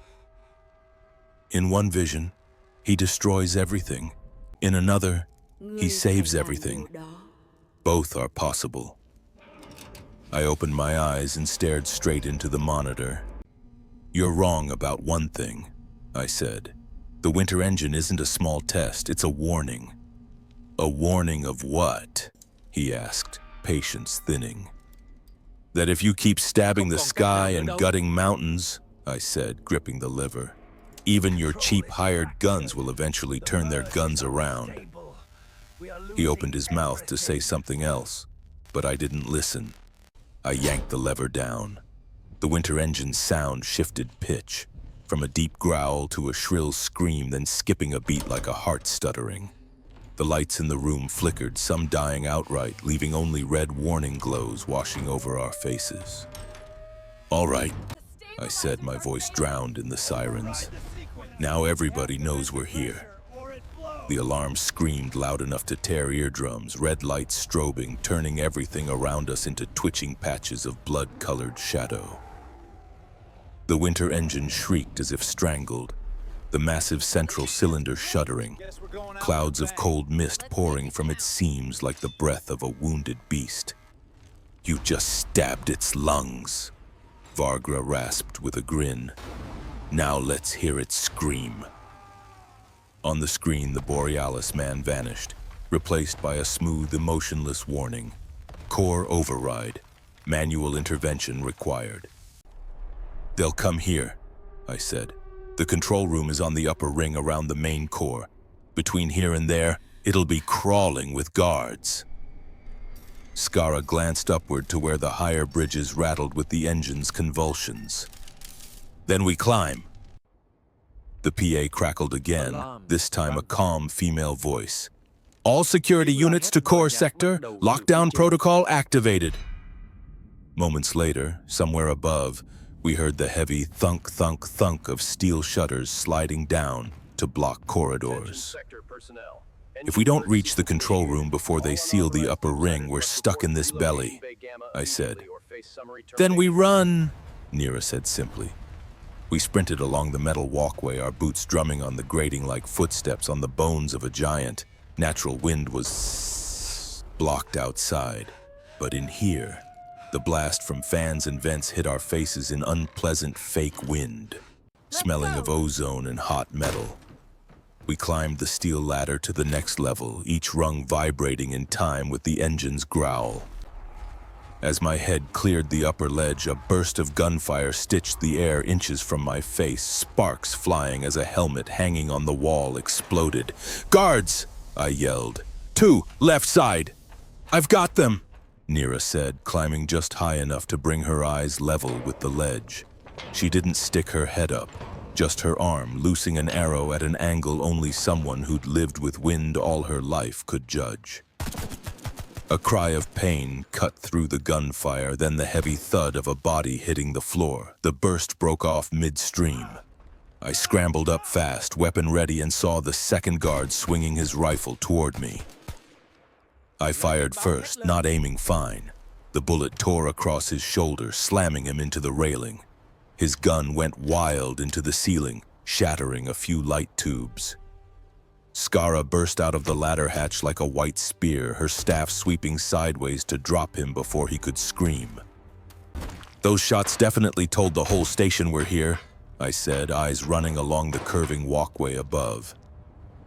In one vision, he destroys everything. In another, he saves everything. Both are possible. I opened my eyes and stared straight into the monitor. You're wrong about one thing, I said. The winter engine isn't a small test, it's a warning. A warning of what? He asked, patience thinning. That if you keep stabbing the sky and gutting mountains, I said, gripping the lever, even your cheap hired guns will eventually turn their guns around. He opened his mouth to say something else, but I didn't listen. I yanked the lever down. The winter engine's sound shifted pitch, from a deep growl to a shrill scream, then skipping a beat like a heart stuttering. The lights in the room flickered, some dying outright, leaving only red warning glows washing over our faces. All right, I said, my voice drowned in the sirens. Now everybody knows we're here. The alarm screamed loud enough to tear eardrums, red lights strobing, turning everything around us into twitching patches of blood-colored shadow. The winter engine shrieked as if strangled, the massive central cylinder shuddering, clouds of cold mist pouring from its seams like the breath of a wounded beast. You just stabbed its lungs, Vargra rasped with a grin. Now let's hear it scream. On the screen, the Borealis man vanished, replaced by a smooth, emotionless warning. Core override. Manual intervention required. They'll come here, I said. The control room is on the upper ring around the main core. Between here and there, it'll be crawling with guards. Skara glanced upward to where the higher bridges rattled with the engine's convulsions. Then we climb. The PA crackled again, this time a calm female voice. All security units to core sector, lockdown protocol activated. Moments later, somewhere above, we heard the heavy thunk, thunk, thunk of steel shutters sliding down to block corridors. If we don't reach the control room before they seal the upper ring, we're stuck in this belly, I said. Then we run, Lyra said simply. We sprinted along the metal walkway, our boots drumming on the grating like footsteps on the bones of a giant. Natural wind was blocked outside, but in here, the blast from fans and vents hit our faces in unpleasant fake wind, smelling of ozone and hot metal. We climbed the steel ladder to the next level, each rung vibrating in time with the engine's growl. As my head cleared the upper ledge, a burst of gunfire stitched the air inches from my face, sparks flying as a helmet hanging on the wall exploded. Guards! I yelled. 2, left side! I've got them! Lyra said, climbing just high enough to bring her eyes level with the ledge. She didn't stick her head up, just her arm, loosing an arrow at an angle only someone who'd lived with wind all her life could judge. A cry of pain cut through the gunfire, then the heavy thud of a body hitting the floor. The burst broke off midstream. I scrambled up fast, weapon ready, and saw the second guard swinging his rifle toward me. I fired first, not aiming fine. The bullet tore across his shoulder, slamming him into the railing. His gun went wild into the ceiling, shattering a few light tubes. Skara burst out of the ladder hatch like a white spear, her staff sweeping sideways to drop him before he could scream. Those shots definitely told the whole station we're here, I said, eyes running along the curving walkway above.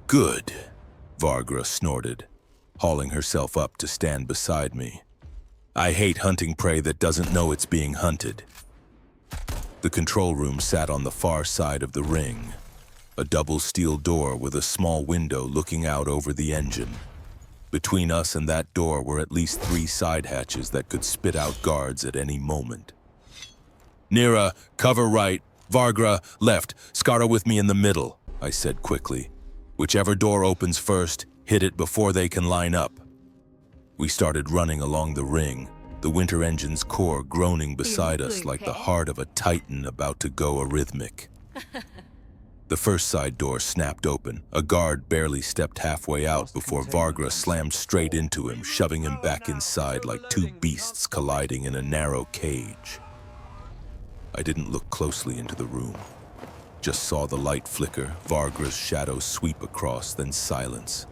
Good, Vargra snorted, hauling herself up to stand beside me. I hate hunting prey that doesn't know it's being hunted. The control room sat on the far side of the ring, a double steel door with a small window looking out over the engine. Between us and that door were at least 3 side hatches that could spit out guards at any moment. Lyra, cover right, Vargra, left, Skara with me in the middle, I said quickly, Whichever door opens first, hit it before they can line up. We started running along the ring, the winter engine's core groaning beside us like the heart of a titan about to go arrhythmic. The first side door snapped open. A guard barely stepped halfway out before Vargra slammed straight into him, shoving him back inside like two beasts colliding in a narrow cage. I didn't look closely into the room. Just saw the light flicker, Vargra's shadow sweep across, then silence.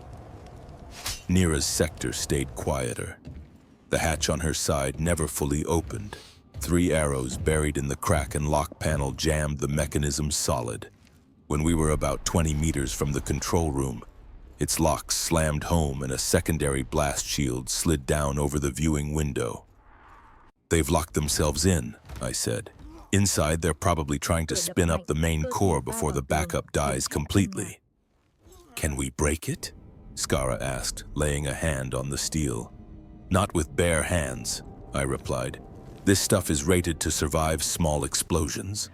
Lyra's sector stayed quieter. The hatch on her side never fully opened. 3 arrows buried in the crack and lock panel jammed the mechanism solid. When we were about 20 meters from the control room, its locks slammed home and a secondary blast shield slid down over the viewing window. "They've locked themselves in," I said. "Inside, they're probably trying to spin up the main core before the backup dies completely." "Can we break it?" Skara asked, laying a hand on the steel. "Not with bare hands," I replied. "This stuff is rated to survive small explosions."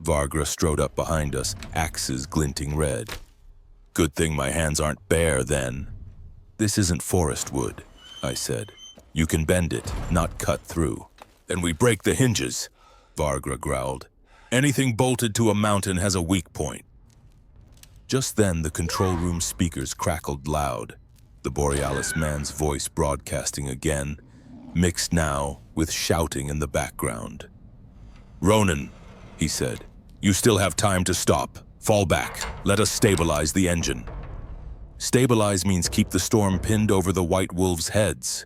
Vargra strode up behind us, axes glinting red. "Good thing my hands aren't bare, then." "This isn't forest wood," I said. "You can bend it, not cut through." "Then we break the hinges," Vargra growled. "Anything bolted to a mountain has a weak point." Just then, the control room speakers crackled loud, the Borealis man's voice broadcasting again, mixed now with shouting in the background. "Ronan," he said, "you still have time to stop. Fall back. Let us stabilize the engine." "Stabilize means keep the storm pinned over the White Wolves' heads,"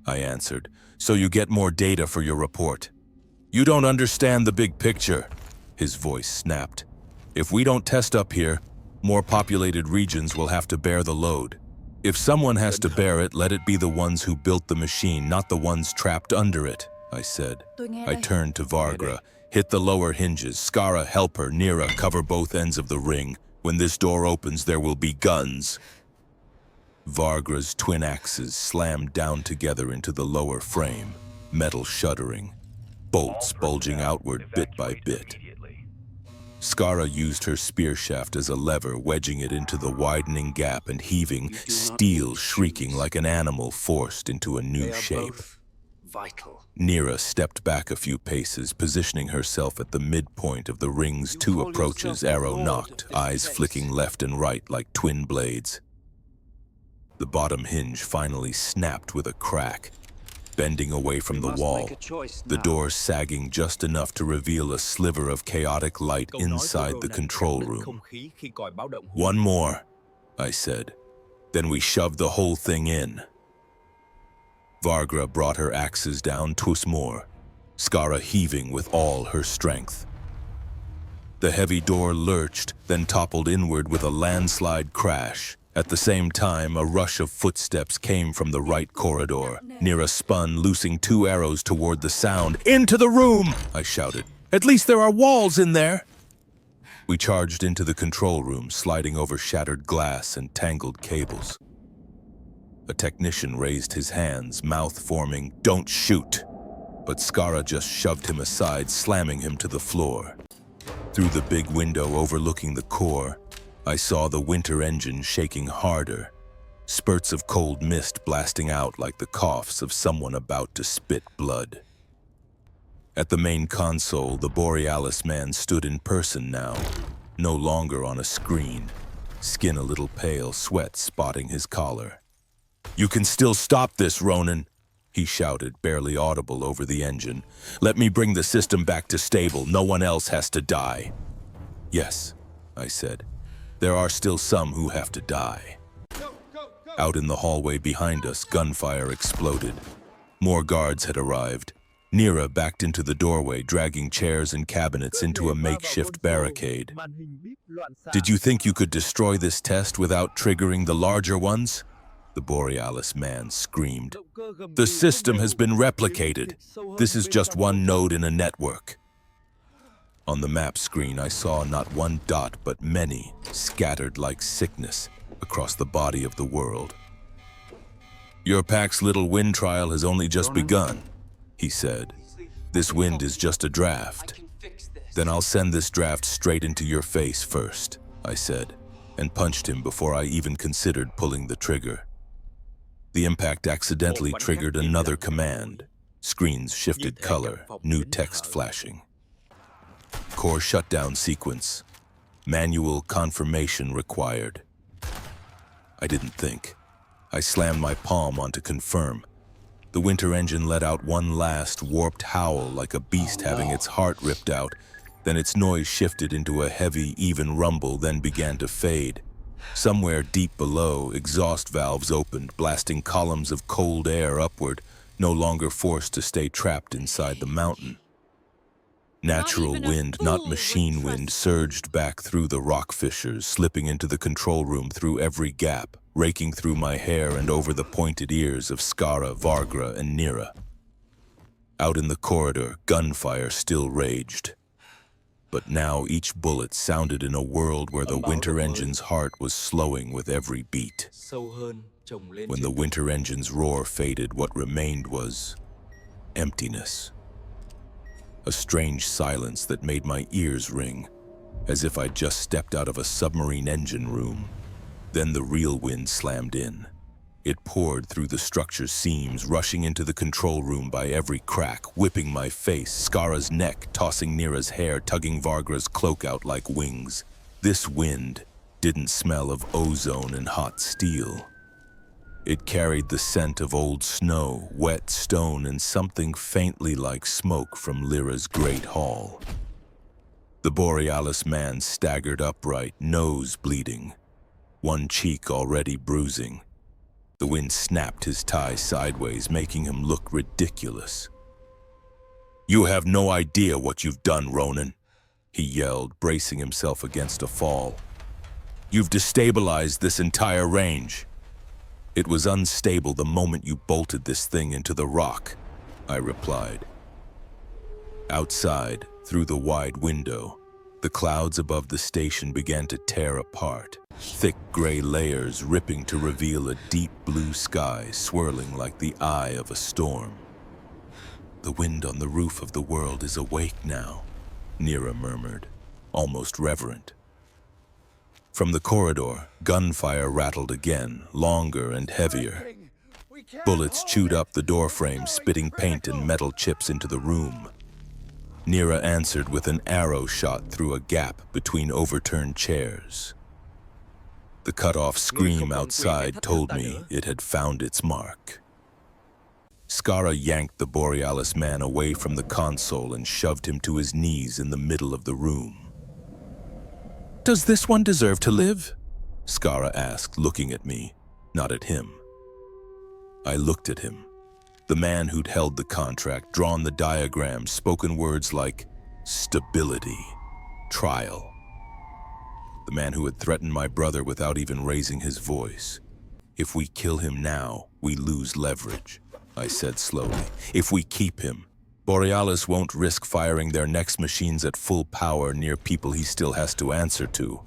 I answered, "so you get more data for your report." "You don't understand the big picture," his voice snapped. "If we don't test up here, more populated regions will have to bear the load. If someone has to bear it, let it be the ones who built the machine, not the ones trapped under it," I said. I turned to Vargra. "Hit the lower hinges. Skara, help her. Lyra, cover both ends of the ring. When this door opens, there will be guns." Vargra's twin axes slammed down together into the lower frame, metal shuddering, bolts bulging outward bit by bit. Skara used her spear shaft as a lever, wedging it into the widening gap and heaving, steel shrieking like an animal forced into a new shape. Vital. Lyra stepped back a few paces, positioning herself at the midpoint of the ring's 2 approaches, arrow knocked, eyes flicking left and right like twin blades. The bottom hinge finally snapped with a crack, bending away from the wall, the door sagging just enough to reveal a sliver of chaotic light inside the control room. "One more," I said. "Then we shoved the whole thing in." Vargra brought her axes down twice more, Skara heaving with all her strength. The heavy door lurched, then toppled inward with a landslide crash. At the same time, a rush of footsteps came from the right corridor. Lyra spun, loosing 2 arrows toward the sound. "Into the room!" I shouted. "At least there are walls in there!" We charged into the control room, sliding over shattered glass and tangled cables. A technician raised his hands, mouth forming, "Don't shoot!" But Skara just shoved him aside, slamming him to the floor. Through the big window overlooking the core, I saw the winter engine shaking harder, spurts of cold mist blasting out like the coughs of someone about to spit blood. At the main console, the Borealis man stood in person now, no longer on a screen, skin a little pale, sweat spotting his collar. "You can still stop this, Ronan," he shouted, barely audible over the engine. "Let me bring the system back to stable. No one else has to die." "Yes," I said. "There are still some who have to die." Out in the hallway behind us, gunfire exploded. More guards had arrived. Lyra backed into the doorway, dragging chairs and cabinets into a makeshift barricade. "Did you think you could destroy this test without triggering the larger ones?" The Borealis man screamed. "The system has been replicated. This is just one node in a network." On the map screen, I saw not one dot but many, scattered like sickness, across the body of the world. "Your pack's little wind trial has only just begun," he said. "This wind is just a draft." "Then I'll send this draft straight into your face first," I said, and punched him before I even considered pulling the trigger. The impact accidentally triggered another command. Screens shifted color, new text flashing. Core shutdown sequence. Manual confirmation required. I didn't think. I slammed my palm onto confirm. The winter engine let out one last warped howl like a beast having its heart ripped out. Then its noise shifted into a heavy, even rumble, then began to fade. Somewhere deep below, exhaust valves opened, blasting columns of cold air upward, no longer forced to stay trapped inside the mountain. Natural wind, not machine wind, surged back through the rock fissures, slipping into the control room through every gap, raking through my hair and over the pointed ears of Skara, Vargra, and Lyra. Out in the corridor, gunfire still raged. But now each bullet sounded in a world where the winter engine's heart was slowing with every beat. When the winter engine's roar faded, what remained was emptiness. A strange silence that made my ears ring, as if I'd just stepped out of a submarine engine room. Then the real wind slammed in. It poured through the structure's seams, rushing into the control room by every crack, whipping my face, Skara's neck, tossing Lyra's hair, tugging Vargra's cloak out like wings. This wind didn't smell of ozone and hot steel. It carried the scent of old snow, wet stone, and something faintly like smoke from Lyra's great hall. The Borealis man staggered upright, nose bleeding, one cheek already bruising. The wind snapped his tie sideways, making him look ridiculous. "You have no idea what you've done, Ronan," he yelled, bracing himself against a fall. "You've destabilized this entire range." "It was unstable the moment you bolted this thing into the rock," I replied. Outside, through the wide window, the clouds above the station began to tear apart. Thick gray layers ripping to reveal a deep blue sky swirling like the eye of a storm. "The wind on the roof of the world is awake now," Lyra murmured, almost reverent. From the corridor, gunfire rattled again, longer and heavier. Bullets chewed up the doorframe, spitting paint and metal chips into the room. Lyra answered with an arrow shot through a gap between overturned chairs. The cut-off scream outside told me it had found its mark. Skara yanked the Borealis man away from the console and shoved him to his knees in the middle of the room. "Does this one deserve to live?" Skara asked, looking at me, not at him. I looked at him. The man who'd held the contract, drawn the diagram, spoken words like stability, trial. The man who had threatened my brother without even raising his voice. "If we kill him now, we lose leverage," I said slowly. "If we keep him, Borealis won't risk firing their next machines at full power near people he still has to answer to."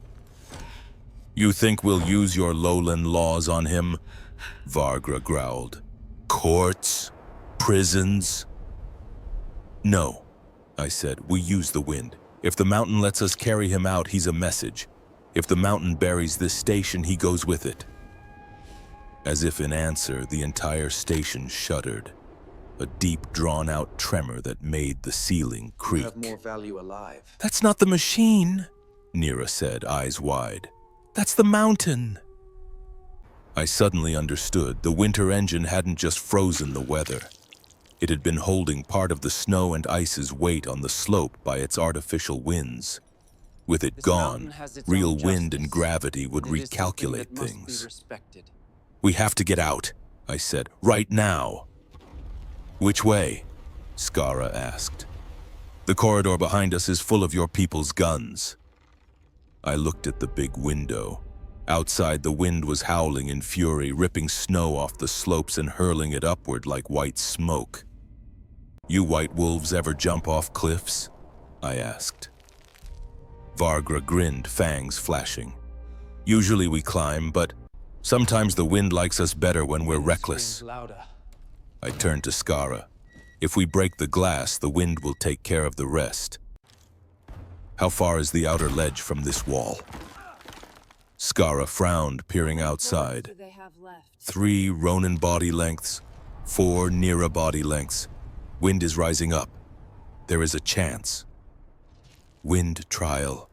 "You think we'll use your lowland laws on him?" Vargra growled. "Courts? Prisons?" "No," I said. "We use the wind. If the mountain lets us carry him out, he's a message. If the mountain buries this station, he goes with it." As if in answer, the entire station shuddered. A deep, drawn-out tremor that made the ceiling creak. "You have more value alive." "That's not the machine," Lyra said, eyes wide. "That's the mountain." I suddenly understood. The winter engine hadn't just frozen the weather. It had been holding part of the snow and ice's weight on the slope by its artificial winds. With it gone, real wind and gravity would recalculate things. "We have to get out," I said, "right now." "Which way?" Skara asked. "The corridor behind us is full of your people's guns." I looked at the big window. Outside, the wind was howling in fury, ripping snow off the slopes and hurling it upward like white smoke. "You white wolves ever jump off cliffs?" I asked. Vargra grinned, fangs flashing. "Usually we climb, but sometimes the wind likes us better when we're reckless." I turned to Skara. "If we break the glass, the wind will take care of the rest." "How far is the outer ledge from this wall?" Skara frowned, peering outside. Do they have left? 3 Ronin body lengths, 4 Lyra body lengths. Wind is rising up. There is a chance. Wind trial,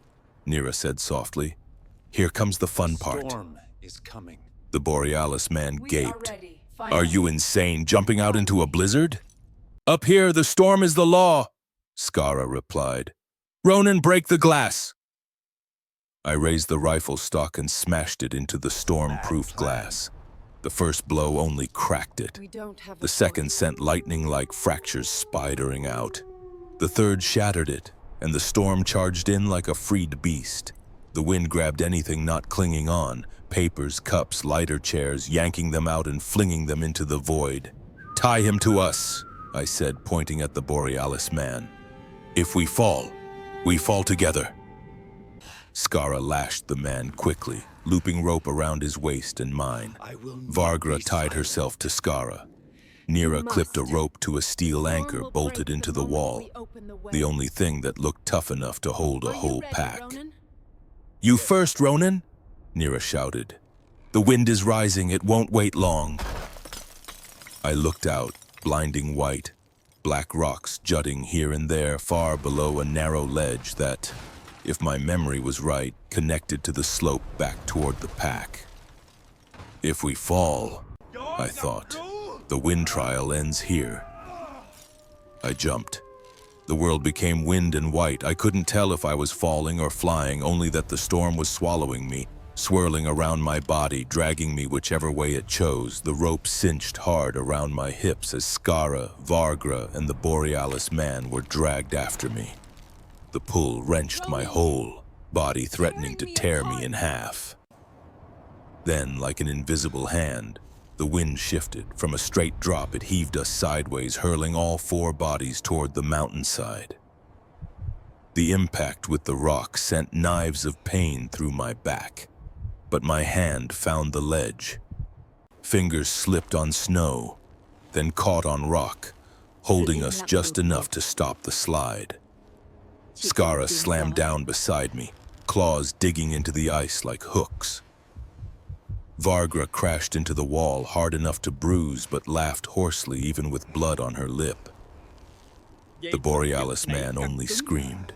Lyra said softly. Here comes the fun part. Storm is coming. The Borealis man We gaped. are ready. Are you insane, jumping out into a blizzard? Up here, the storm is the law, Skara replied. Ronin, break the glass. I raised the rifle stock and smashed it into the storm-proof glass. The first blow only cracked it. We don't have The second sent lightning-like fractures spidering out. The third shattered it, and the storm charged in like a freed beast. The wind grabbed anything not clinging on, papers, cups, lighter chairs, yanking them out and flinging them into the void. Tie him to us, I said, pointing at the Borealis man. If we fall together. Skara lashed the man quickly, looping rope around his waist and mine. Vargra tied herself to Skara. Lyra clipped a rope to a steel anchor bolted into the wall, the only thing that looked tough enough to hold a whole pack. You first, Ronin, Lyra shouted. The wind is rising, it won't wait long. I looked out, blinding white, black rocks jutting here and there far below a narrow ledge that, if my memory was right, connected to the slope back toward the pack. If we fall, I thought, the wind trial ends here. I jumped. The world became wind and white. I couldn't tell if I was falling or flying, only that the storm was swallowing me, swirling around my body, dragging me whichever way it chose. The rope cinched hard around my hips as Skara, Vargra, and the Borealis man were dragged after me. The pull wrenched my whole body, threatening to tear me in half. Then, like an invisible hand, the wind shifted. From a straight drop, it heaved us sideways, hurling all 4 bodies toward the mountainside. The impact with the rock sent knives of pain through my back, but my hand found the ledge. Fingers slipped on snow, then caught on rock, holding us just enough to stop the slide. Skara slammed down beside me, claws digging into the ice like hooks. Vargra crashed into the wall hard enough to bruise, but laughed hoarsely even with blood on her lip. The Borealis man only screamed.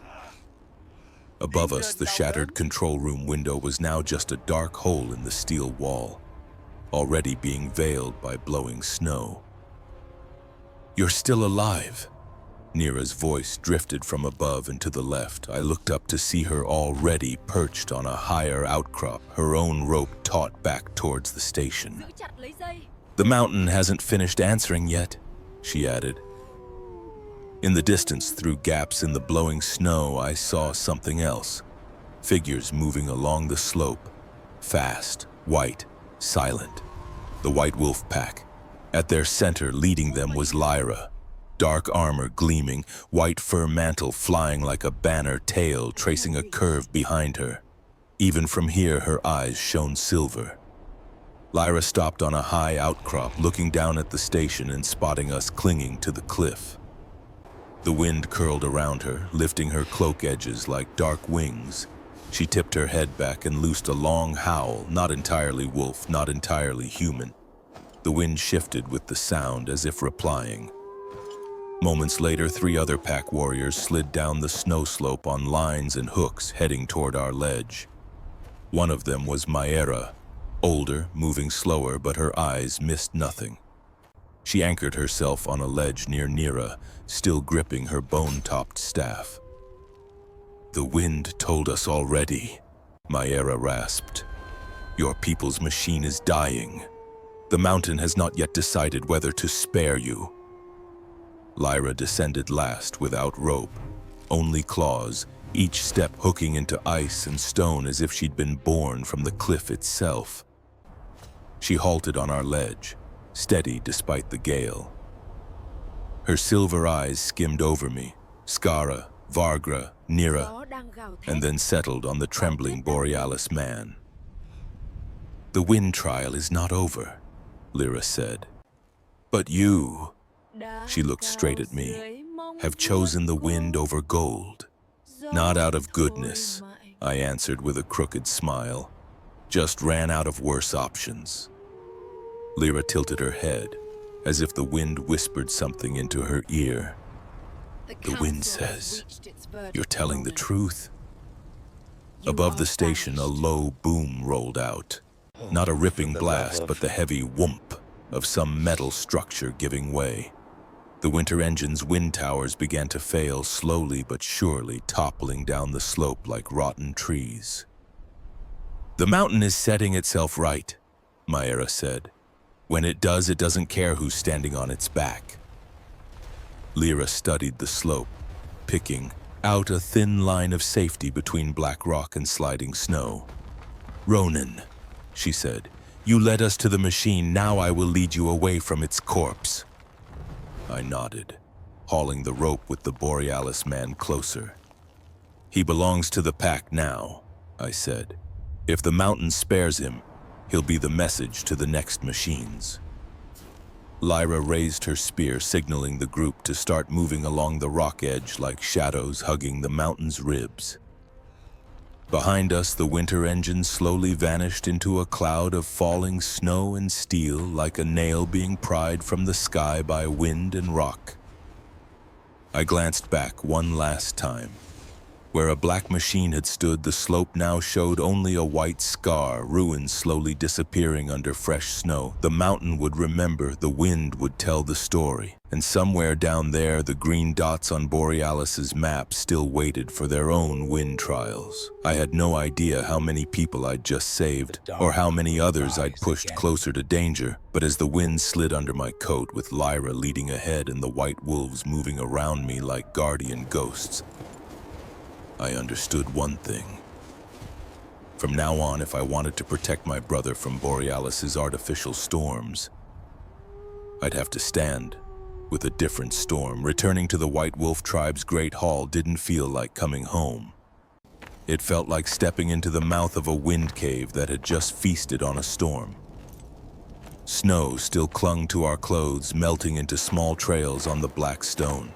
Above us, the shattered control room window was now just a dark hole in the steel wall, already being veiled by blowing snow. You're still alive. Lyra's voice drifted from above and to the left. I looked up to see her already perched on a higher outcrop, her own rope taut back towards the station. The mountain hasn't finished answering yet, she added. In the distance, through gaps in the blowing snow, I saw something else. Figures moving along the slope. Fast, white, silent. The White Wolf Pack. At their center, leading them, was Lyra. Dark armor gleaming, white fur mantle flying like a banner tail tracing a curve behind her. Even from here, her eyes shone silver. Lyra stopped on a high outcrop, looking down at the station and spotting us clinging to the cliff. The wind curled around her, lifting her cloak edges like dark wings. She tipped her head back and loosed a long howl, not entirely wolf, not entirely human. The wind shifted with the sound as if replying. Moments later, 3 other pack warriors slid down the snow slope on lines and hooks, heading toward our ledge. One of them was Lyra, older, moving slower, but her eyes missed nothing. She anchored herself on a ledge near Lyra, still gripping her bone-topped staff. The wind told us already, Lyra rasped. Your people's machine is dying. The mountain has not yet decided whether to spare you. Lyra descended last without rope, only claws, each step hooking into ice and stone as if she'd been born from the cliff itself. She halted on our ledge, steady despite the gale. Her silver eyes skimmed over me, Skara, Vargra, Lyra, and then settled on the trembling Borealis man. The wind trial is not over, Lyra said. But you, she looked straight at me, have chosen the wind over gold. Not out of goodness, I answered with a crooked smile. Just ran out of worse options. Lyra tilted her head, as if the wind whispered something into her ear. The wind says, "You're telling the truth." Above the station, a low boom rolled out. Not a ripping blast, but the heavy whoomp of some metal structure giving way. The winter engine's wind towers began to fail, slowly but surely toppling down the slope like rotten trees. "The mountain is setting itself right," Myra said. "When it does, it doesn't care who's standing on its back." Lyra studied the slope, picking out a thin line of safety between black rock and sliding snow. "Ronan," she said, "you led us to the machine, now I will lead you away from its corpse." I nodded, hauling the rope with the Borealis man closer. "He belongs to the pack now," I said. "If the mountain spares him, he'll be the message to the next machines." Lyra raised her spear, signaling the group to start moving along the rock edge like shadows hugging the mountain's ribs. Behind us, the winter engine slowly vanished into a cloud of falling snow and steel, like a nail being pried from the sky by wind and rock. I glanced back one last time. Where a black machine had stood, the slope now showed only a white scar, ruins slowly disappearing under fresh snow. The mountain would remember, the wind would tell the story. And somewhere down there, the green dots on Borealis's map still waited for their own wind trials. I had no idea how many people I'd just saved, or how many others I'd pushed closer to danger, but as the wind slid under my coat with Lyra leading ahead and the white wolves moving around me like guardian ghosts, I understood one thing. From now on, if I wanted to protect my brother from Borealis's artificial storms, I'd have to stand with a different storm. Returning to the White Wolf tribe's great hall didn't feel like coming home. It felt like stepping into the mouth of a wind cave that had just feasted on a storm. Snow still clung to our clothes, melting into small trails on the black stone.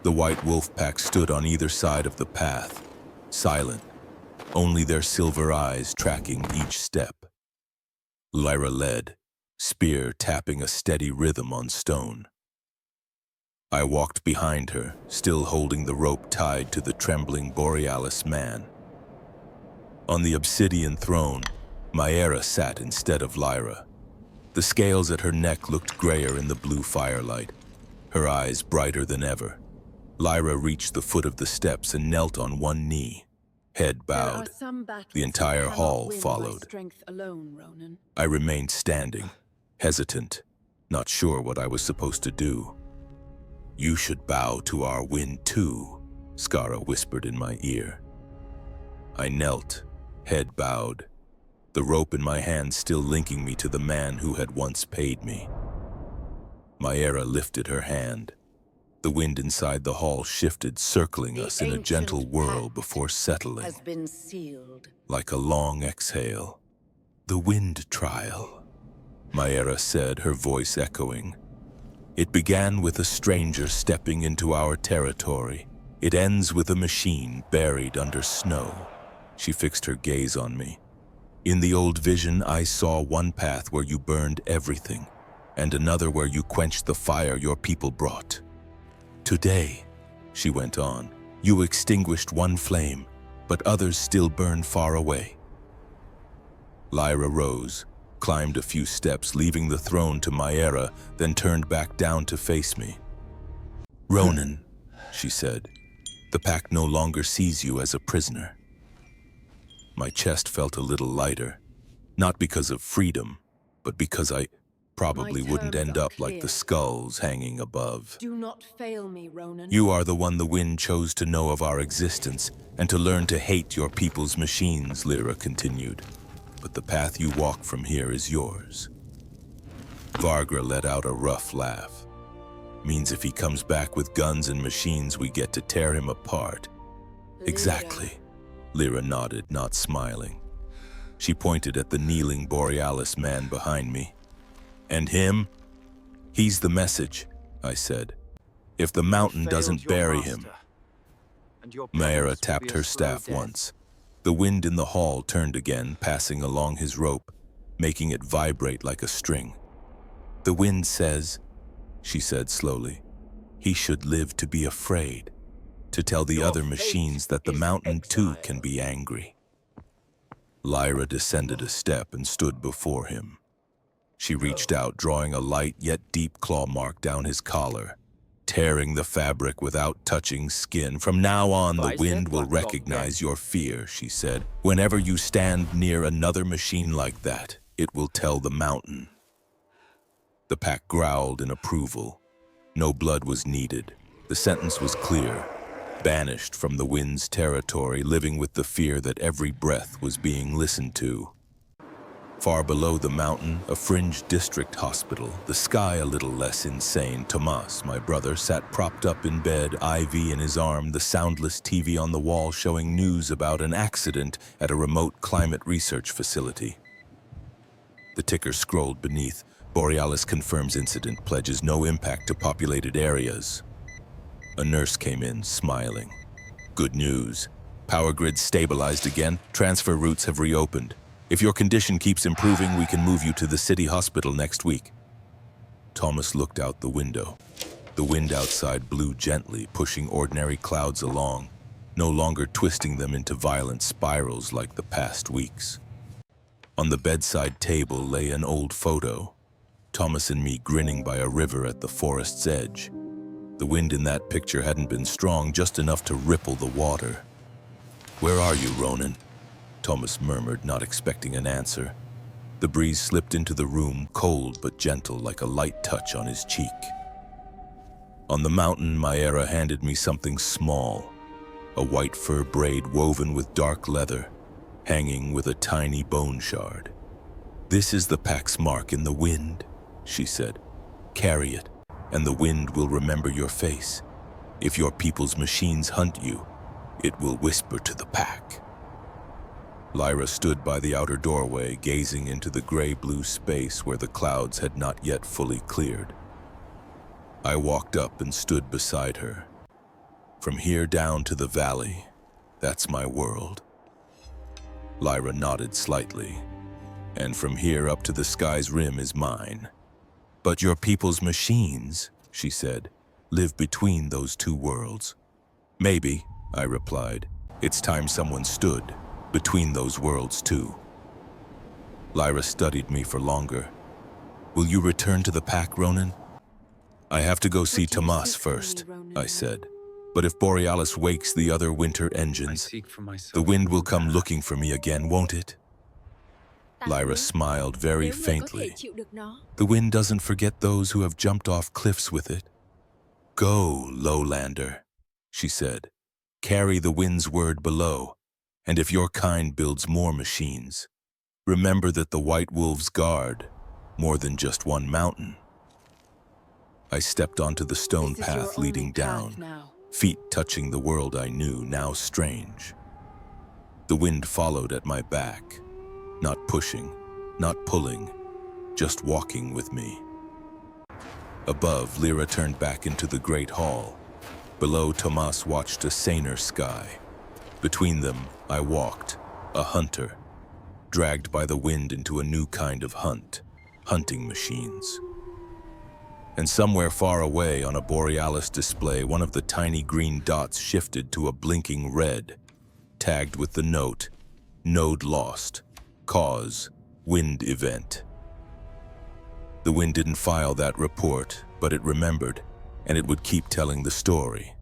The White Wolf pack stood on either side of the path, silent, only their silver eyes tracking each step. Lyra led, spear tapping a steady rhythm on stone. I walked behind her, still holding the rope tied to the trembling Borealis man. On the obsidian throne, Myra sat instead of Lyra. The scales at her neck looked grayer in the blue firelight, her eyes brighter than ever. Lyra reached the foot of the steps and knelt on one knee, head bowed. The entire hall followed. I remained standing, hesitant, not sure what I was supposed to do. "You should bow to our wind too," Skara whispered in my ear. I knelt, head bowed, the rope in my hand still linking me to the man who had once paid me. Myra lifted her hand. The wind inside the hall shifted, circling us in a gentle whirl before settling, has been sealed. like a long exhale. "The wind trial," Myra said, her voice echoing. "It began with a stranger stepping into our territory. It ends with a machine buried under snow." She fixed her gaze on me. "In the old vision, I saw one path where you burned everything, and another where you quenched the fire your people brought. Today," she went on, "you extinguished one flame, but others still burn far away." Lyra rose, climbed a few steps, leaving the throne to Myra, then turned back down to face me. "Ronan," she said, "the pack no longer sees you as a prisoner." My chest felt a little lighter, not because of freedom, but because I probably wouldn't end up like the skulls hanging above. Do not fail me, Ronan. "You are the one the wind chose to know of our existence and to learn to hate your people's machines," Lyra continued. "But the path you walk from here is yours." Vargra let out a rough laugh. "Means if he comes back with guns and machines, we get to tear him apart." "Exactly," Lyra nodded, not smiling. She pointed at the kneeling Borealis man behind me. "And him? He's the message," I said. "If the mountain doesn't bury him." Myra tapped her staff once. The wind in the hall turned again, passing along his rope, making it vibrate like a string. "The wind says," she said slowly, "he should live to be afraid, to tell the other machines that the mountain too can be angry." Lyra descended a step and stood before him. She reached out, drawing a light yet deep claw mark down his collar, tearing the fabric without touching skin. "From now on, the wind will recognize your fear," she said. "Whenever you stand near another machine like that, it will tell the mountain." The pack growled in approval. No blood was needed. The sentence was clear. Banished from the wind's territory, living with the fear that every breath was being listened to. Far below the mountain, a fringe district hospital, the sky a little less insane. Tomas, my brother, sat propped up in bed, IV in his arm, the soundless TV on the wall showing news about an accident at a remote climate research facility. The ticker scrolled beneath. "Borealis confirms incident, pledges no impact to populated areas." A nurse came in, smiling. "Good news. Power grid stabilized again. Transfer routes have reopened. If your condition keeps improving, we can move you to the city hospital next week." Thomas looked out the window. The wind outside blew gently, pushing ordinary clouds along, no longer twisting them into violent spirals like the past weeks. On the bedside table lay an old photo, Thomas and me grinning by a river at the forest's edge. The wind in that picture hadn't been strong, just enough to ripple the water. "Where are you, Ronan?" Thomas murmured, not expecting an answer. The breeze slipped into the room, cold but gentle, like a light touch on his cheek. On the mountain, Myra handed me something small, a white fur braid woven with dark leather, hanging with a tiny bone shard. "This is the pack's mark in the wind," she said. "Carry it, and the wind will remember your face. If your people's machines hunt you, it will whisper to the pack." Lyra stood by the outer doorway, gazing into the gray-blue space where the clouds had not yet fully cleared. I walked up and stood beside her. "From here down to the valley, that's my world." Lyra nodded slightly. "And from here up to the sky's rim is mine." "But your people's machines," she said, "live between those two worlds." "Maybe," I replied. "It's time someone stood between those worlds too." Lyra studied me for longer. "Will you return to the pack, Ronan?" "I have to go see Tomas first," I said. "But if Borealis wakes the other winter engines, the wind will come looking for me again, won't it?" Lyra smiled very faintly. "The wind doesn't forget those who have jumped off cliffs with it." "Go, lowlander," she said. "Carry the wind's word below. And if your kind builds more machines, remember that the White Wolves guard more than just one mountain." I stepped onto the stone path leading down, feet touching the world I knew, now strange. The wind followed at my back, not pushing, not pulling, just walking with me. Above, Lyra turned back into the great hall. Below, Tomas watched a saner sky. Between them, I walked, a hunter, dragged by the wind into a new kind of hunt, hunting machines. And somewhere far away on a Borealis display, one of the tiny green dots shifted to a blinking red, tagged with the note, "Node lost. Cause, wind event." The wind didn't file that report, but it remembered, and it would keep telling the story.